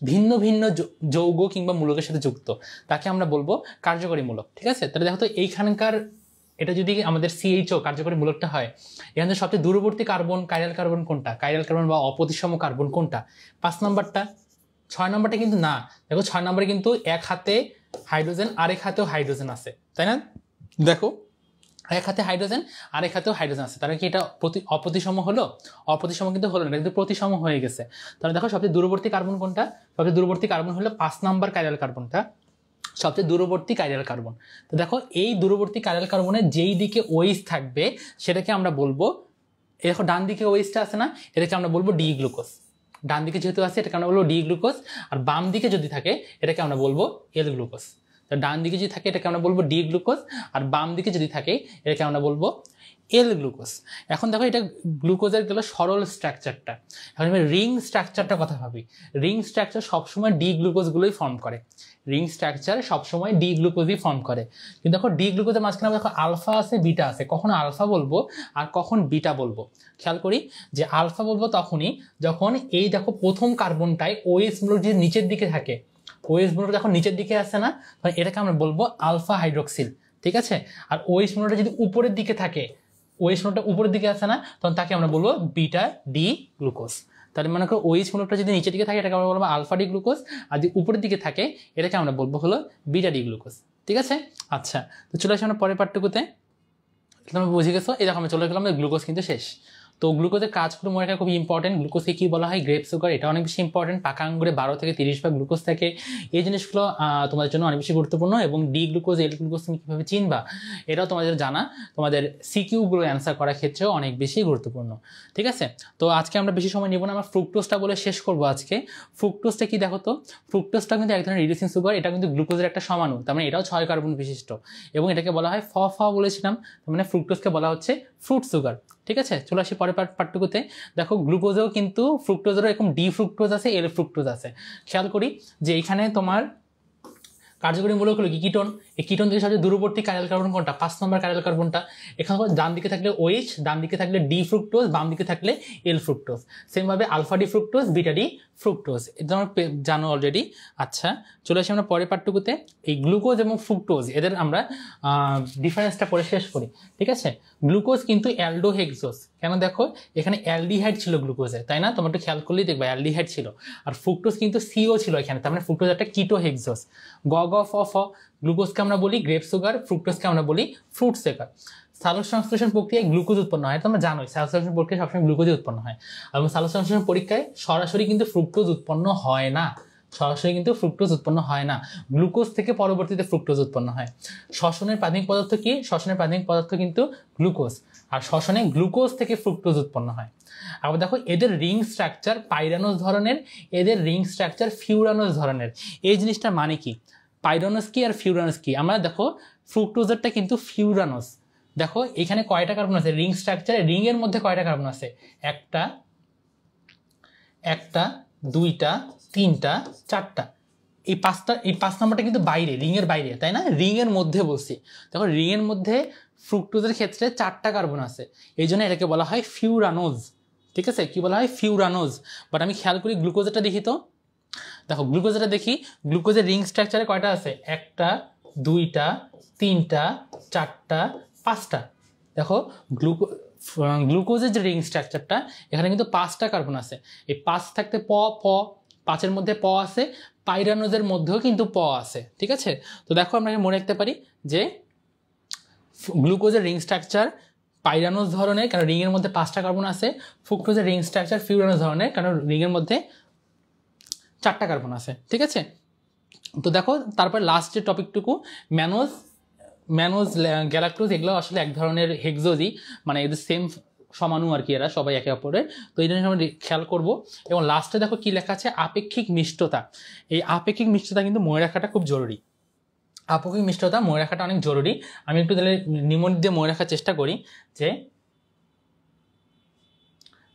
ভিন্ন ভিন্ন যৌগ কিংবা মূলকের সাথে যুক্ত, তাকে আমরা বলবো কার্যকরী মূলক। ঠিক আছে, তাহলে দেখো তো এইখানকার এটা যদি আমাদের CHO কার্যকরী মূলকটা হয়, এখানে সবচেয়ে দূরবর্তী কার্বন কাইরাল কার্বন কোনটা, কাইরাল কার্বন বা অপ্রতিসম কার্বন কোনটা, 5 নাম্বারটা। 6 নাম্বারটা কিন্তু না, দেখো 6 নাম্বারে কিন্তু এক হাতে হাইড্রোজেন আরেক হাতেও হাইড্রোজেন আছে, তাই না? দেখো এক হাতে হাইড্রোজেন আরেক হাতেও হাইড্রোজেন আছে, তাহলে কি এটা অপ্রতিসম হলো? অপ্রতিসম কিন্তু হলো না, কিন্তু প্রতিসম হয়ে গেছে। তাহলে দেখো সবচেয়ে দূরবর্তী কার্বন কোনটা, সবচেয়ে দূরবর্তী কার্বন হলো 5 নাম্বার কাইরাল কার্বনটা, সবচেয়ে দূরবর্তী কাইরাল কার্বন। তো দেখো এই দূরবর্তী কাইরাল কার্বনের যেই দিকে OH থাকবে সেটাকে আমরা বলবো, দেখো ডান দিকে OH-টা আছে না, এটাকে আমরা বলবো ডি গ্লুকোজ। ডান দিকে যেহেতু আছে এটাকে আমরা বলবো ডি গ্লুকোজ, আর বাম দিকে যদি থাকে এটাকে আমরা বলবো এল গ্লুকোজ। তো ডান দিকে যদি থাকে এটাকে আমরা বলবো ডি গ্লুকোজ, আর বাম দিকে যদি থাকে এটাকে আমরা বলবো এল গ্লুকোজ। এখন দেখো এটা গ্লুকোজের গেল সরল স্ট্রাকচারটা, এখন আমি রিং স্ট্রাকচারটা কথা ভাবি। রিং স্ট্রাকচার সবসময় ডি গ্লুকোজগুলোই ফর্ম করে, রিং স্ট্রাকচার সবসময় ডি গ্লুকোজই ফর্ম করে। কিন্তু দেখো ডি গ্লুকোজের মাঝখানে দেখো আলফা আছে বিটা আছে, কখন আলফা বলবো আর কখন বিটা বলবো খেয়াল করি। যে আলফা বলবো তখনই যখন এই দেখো প্রথম কার্বনটায় OH মূলক যদি নিচের দিকে থাকে, OH মূলক যখন নিচের দিকে আসে না, তখন এটাকে আমরা বলবো আলফা হাইড্রোক্সিল। ঠিক আছে, আর OH মূলকটা যদি উপরের দিকে থাকে, OH মূলকটা উপরের দিকে আসে না, তখন তাকে আমরা বলবো বিটা ডি গ্লুকোজ। তাহলে মনে করো OH মূলকটা যদি নিচের দিকে থাকে এটাকে আমরা বলবো আলফা ডি গ্লুকোজ, আর যদি উপরের দিকে থাকে এটাকে আমরা বলবো হলো বিটা ডি গ্লুকোজ। ঠিক আছে, আচ্ছা তো চলে আসি আমরা পরের পার্টটুকুতে। তোমরা বুঝে গেছো, এই দেখো আমি চলে গেলাম, গ্লুকোজ কিন্তু শেষ। তো গ্লুকোজের কাজগুলো মনে রাখা খুবই ইম্পর্টেন্ট। গ্লুকোজকে কি বলা হয়? গ্রেপ সুগার, এটা অনেক বেশি ইম্পর্টেন্ট। পাকা আঙ্গুরে 12 থেকে 30 ভাগ গ্লুকোজ থাকে, এই জিনিসগুলো তোমাদের জন্য অনেক বেশি গুরুত্বপূর্ণ। এবং ডি গ্লুকোজ এল গ্লুকোজ তুমি কীভাবে চিনবা এটাও তোমাদের জানা তোমাদের সিকিউগুলো অ্যান্সার করার ক্ষেত্রেও অনেক বেশি গুরুত্বপূর্ণ। ঠিক আছে, তো আজকে আমরা বেশি সময় নিব না, আমরা ফ্রুক্টোজটা বলে শেষ করবো আজকে। ফ্রুক্টোজটা কি দেখো তো, ফ্রুক্টোজটা কিন্তু এক ধরনের রিডিউসিং সুগার, এটা কিন্তু গ্লুকোজের একটা সমাণু, তার মানে এটাও 6 কার্বন বিশিষ্ট, এবং এটাকে বলা হয় বলেছিলাম, তার মানে ফ্রুক্টোজকে বলা হচ্ছে ফ্রুট সুগার। ঠিক আছে, চলে আসি পরের পার্টটুকুতে। দেখো গ্লুকোজেও কিন্তু ফ্রুক্টোজেরও এরকম ডি ফ্রুক্টোজ আছে, এল ফ্রুক্টোজ আছে। খেয়াল করি যে এইখানে তোমার কার্যকরী মূলক হলো কি কিটোন। এই কিটোন থেকে সবচেয়ে দূরবর্তী কাইরাল কার্বন কোনটা? 5 নম্বর কাইরাল কার্বনটা। এখানে ডান দিকে থাকলে OH, ডান দিকে থাকলে ডি ফ্রুক্টোজ, বাম দিকে থাকলে এল ফ্রুক্টোজ। সেমভাবে alpha D fructose, beta D fructose, এটা আমরা জানো অলরেডি। আচ্ছা চলে আসি আমরা পরের পার্টটুকুতে। এই গ্লুকোজ এবং ফ্রুক্টোজ এদের আমরা ডিফারেন্সটা পরে শেষ করি। ঠিক আছে, গ্লুকোজ কিন্তু অ্যালডোহেক্সোজ, কেন দেখো এখানে অ্যালডিহাইড ছিল গ্লুকোজে, তাই না? তোমরা একটু খেয়াল করলেই দেখবে অ্যালডিহাইড ছিল, আর ফ্রুক্টোজ কিন্তু CO ছিল এখানে, তার মানে ফ্রুক্টোজ একটা কিটোহেক্সোজ। গ্লুকোজকে আমরা বলি গ্রেপ সুগার, ফ্রুক্টোজকে আমরা বলি ফ্রুট সুগার। সালোক সংশ্লেষণ প্রক্রিয়ায় গ্লুকোজ উৎপন্ন হয়, তোমরা জানোই সালোক সংশ্লেষণ প্রক্রিয়া সবসময় গ্লুকোজই উৎপন্ন হয়, এবং সালোক সংশ্লেষণ পরীক্ষায় সরাসরি কিন্তু ফ্রুক্টোজ উৎপন্ন হয় না, সরাসরি কিন্তু ফ্রুক্টোজ উৎপন্ন হয় না, গ্লুকোজ থেকে পরবর্তীতে ফ্রুক্টোজ উৎপন্ন হয়। শ্বসনের প্রাথমিক পদার্থ কি? শ্বসনের প্রাথমিক পদার্থ কিন্তু গ্লুকোজ, আর শ্বসনে গ্লুকোজ থেকে ফ্রুক্টোজ উৎপন্ন হয়। আবার দেখো এদের রিং স্ট্রাকচার পাইরানোস ধরনের, এদের রিং স্ট্রাকচার ফিউরানোস ধরনের। এই জিনিসটার মানে কি? পাইরানোস কি আর ফিউরানোস কি? আমরা দেখো ফ্রুক্টোজেরটা কিন্তু ফিউরানোস। দেখো এখানে কয়টা কার্বন আছে রিং স্ট্রাকচারে? রিং এর মধ্যে কয়টা কার্বন আছে? একটা, দুইটা, তিনটা, চারটা। এই 5 নাম্বারটা কিন্তু বাইরে, রিং এর বাইরে, তাই না? রিং এর মধ্যে বলছি। দেখো রিং এর মধ্যে ফ্রুক্টোজের ক্ষেত্রে 4টা কার্বন আছে, এই জন্য এটাকে বলা হয় ফিউরানোজ। ঠিক আছে, কি বলা হয়? ফিউরানোজ। বাট আমি খেয়াল করি গ্লুকোজেরটা দেখি তো, দেখো গ্লুকোজেরটা দেখি, গ্লুকোজের রিং স্ট্রাকচারে কয়টা আছে? একটা, দুইটা, তিনটা, চারটা, 5টা। দেখো গ্লুকোজের যে রিং স্ট্রাকচারটা, এখানে কিন্তু 5টা কার্বন আছে। এই 5 থাকতে প, 5-এর মধ্যে প আছে, পাইরানোজের মধ্যেও কিন্তু প আছে। ঠিক আছে, তো দেখো আমরা মনে রাখতে পারি যে গ্লুকোজের রিং স্ট্রাকচার পাইরানোজ ধরনের, কারণ রিং এর মধ্যে 5টা কার্বন আছে। ফ্রুক্টোজের রিং স্ট্রাকচার ফিউরানোজ ধরনের, কারণ রিং এর মধ্যে 4টা কার্বন আছে। ঠিক আছে, তো দেখো তারপর লাস্ট যে টপিকটুকু ম্যানোজ গ্যালাক্টোজ, এগুলো আসলে এক ধরনের হেক্সোজই, মানে এদের সেম সমাণু আর কি, এরা সবাই একে অপরের। তো এই জিনিস আমরা খেয়াল করবো। এবং লাস্টে দেখো কি লেখা আছে? আপেক্ষিক মিষ্টতা। এই আপেক্ষিক মিষ্টতা কিন্তু মনে রাখাটা খুব জরুরি, আপেক্ষিক মিষ্টতা মনে রাখাটা অনেক জরুরি। আমি একটু তাহলে নিমোনিক দিয়ে মনে রাখার চেষ্টা করি। যে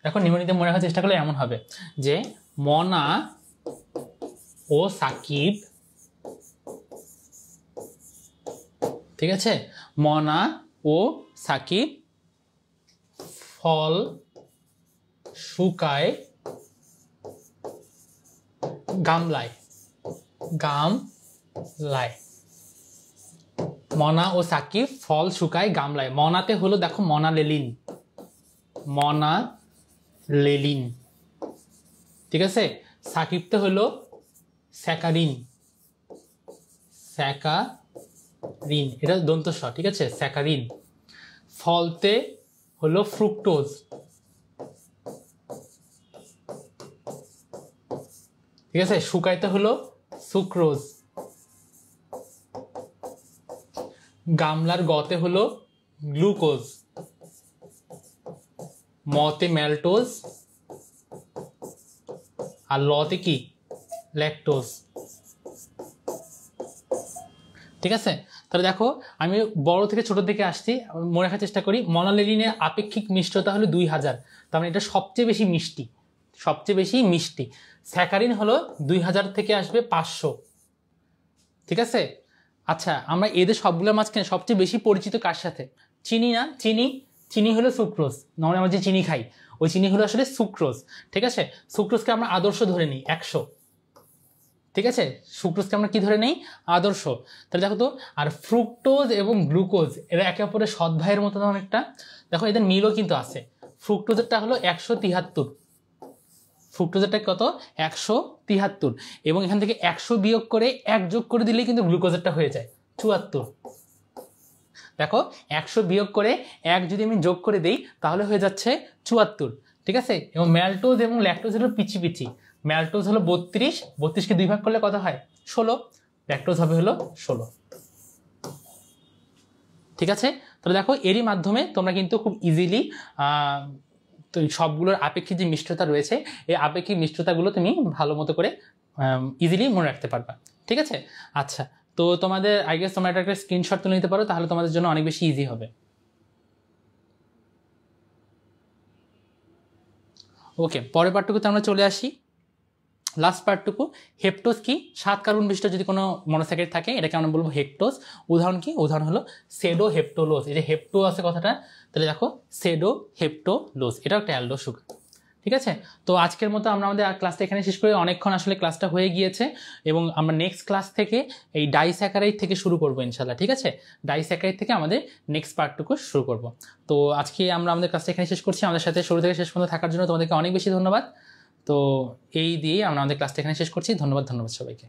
দেখো নিমোনিক দিয়ে মনে রাখার চেষ্টা করলে এমন হবে যে মনা ও সাকিব, ঠিক আছে, মনা ও সাকিব ফল শুকায় গামলায়, গামলায়। মনা ও সাকিব ফল শুকায় গামলায়। মনাতে হলো দেখো মনালেলিন, মনালেলিন, ঠিক আছে। সাকিবতে হলো স্যাকারিন, স্যাকারিন, এটা দন্ত স, ঠিক আছে, স্যাকারিন। ফলতে হলো ফ্রুক্টোজ, ঠিক আছে। শুকাইতে হলো সুক্রোজ। গামলার গতে হলো গ্লুকোজ। মতে ম্যালটোজ, আর লতে কি ল্যাকটোজ, ঠিক আছে। তাহলে দেখো আমি বড় থেকে ছোট দিকে আসছি, মনে রাখার চেষ্টা করি। মনালেলিনের আপেক্ষিক মিষ্টতা হলো 2000, তার মানে এটা সবচেয়ে বেশি মিষ্টি, সবচেয়ে বেশি মিষ্টি। স্যাকারিন হলো 2000 থেকে আসবে 500, ঠিক আছে। আচ্ছা, আমরা এদের সবগুলোর মাঝখানে সবচেয়ে বেশি পরিচিত কার সাথে? চিনি না, চিনি, চিনি হলো সুক্রোজ। নর্মালি আমরা যে চিনি খাই ওই চিনি হলো আসলে সুক্রোজ, ঠিক আছে। সুক্রোজকে আমরা আদর্শ ধরে নিই 100, ঠিক আছে। সুক্রোজকে আমরা কি ধরে নেই? আদর্শ। তাহলে দেখো তো, আর ফ্রুক্টোজ এবং গ্লুকোজ এরা একে অপরের সৎ ভাইয়ের মতো অনেকটা। দেখো এদের মিলও কিন্তু আছে। ফ্রুক্টোজেরটা হলো 173, ফ্রুক্টোজেরটা কত? 173, এবং এখান থেকে 100 বিয়োগ করে 1 যোগ করে দিলেই কিন্তু গ্লুকোজেরটা হয়ে যায় 74। দেখো 100 বিয়োগ করে 1 যদি আমি যোগ করে দেই তাহলে হয়ে যাচ্ছে 74, ঠিক আছে। এবং ম্যালটোজ এবং ল্যাকটোজ হলো পিচি পিচি। ম্যালটোজ হলো 32, 32কে 2 ভাগ করলে কত হয়? 16, ল্যাকটোজ হবে হলো 16, ঠিক আছে। তাহলে দেখো এরই মাধ্যমে তোমরা কিন্তু খুব ইজিলি তো সবগুলোর আপেক্ষিক যে মিষ্টতা রয়েছে এই আপেক্ষিক মিষ্টতাগুলো তুমি ভালো মতো করে ইজিলি মনে রাখতে পারবা, ঠিক আছে। আচ্ছা, তো তোমাদের আই গেস তোমরা একটা স্ক্রিনশট তুলে নিতে পারো, তাহলে তোমাদের জন্য অনেক বেশি ইজি হবে। ওকে, পরের পার্টটুকুতে আমরা চলে আসি। লাস্ট পার্টটুকু, হেপ্টোজ কি? 7 কার্বন বিশিষ্ট যদি কোনো মনোস্যাকারাইড থাকে এটাকে আমরা বলবো হেপ্টোজ। উদাহরণ কি? উদাহরণ হলো সেডো হেপ্টোলোজ। এই যে হেপ্টো আছে কথাটা, তাহলে দেখো সেডো হেপ্টোলোজ, এটা একটা অ্যালডো সুগার, ঠিক আছে। তো আজকের মতো আমরা আমাদের ক্লাসটা এখানে শেষ করে, অনেকক্ষণ আসলে ক্লাসটা হয়ে গিয়েছে, এবং আমরা নেক্সট ক্লাস থেকে এই ডাইস্যাকারাইড থেকে শুরু করবো ইনশাল্লাহ, ঠিক আছে। ডাইস্যাকারাইড থেকে আমাদের নেক্সট পার্টটুকু শুরু করব। তো আজকে আমরা আমাদের ক্লাসটা এখানে শেষ করছি। আমাদের সাথে শুরু থেকে শেষ পর্যন্ত থাকার জন্য তোমাদেরকে অনেক বেশি ধন্যবাদ। তো এই দিয়ে আমরা আমাদের ক্লাসটা এখানে শেষ করছি। ধন্যবাদ সবাইকে।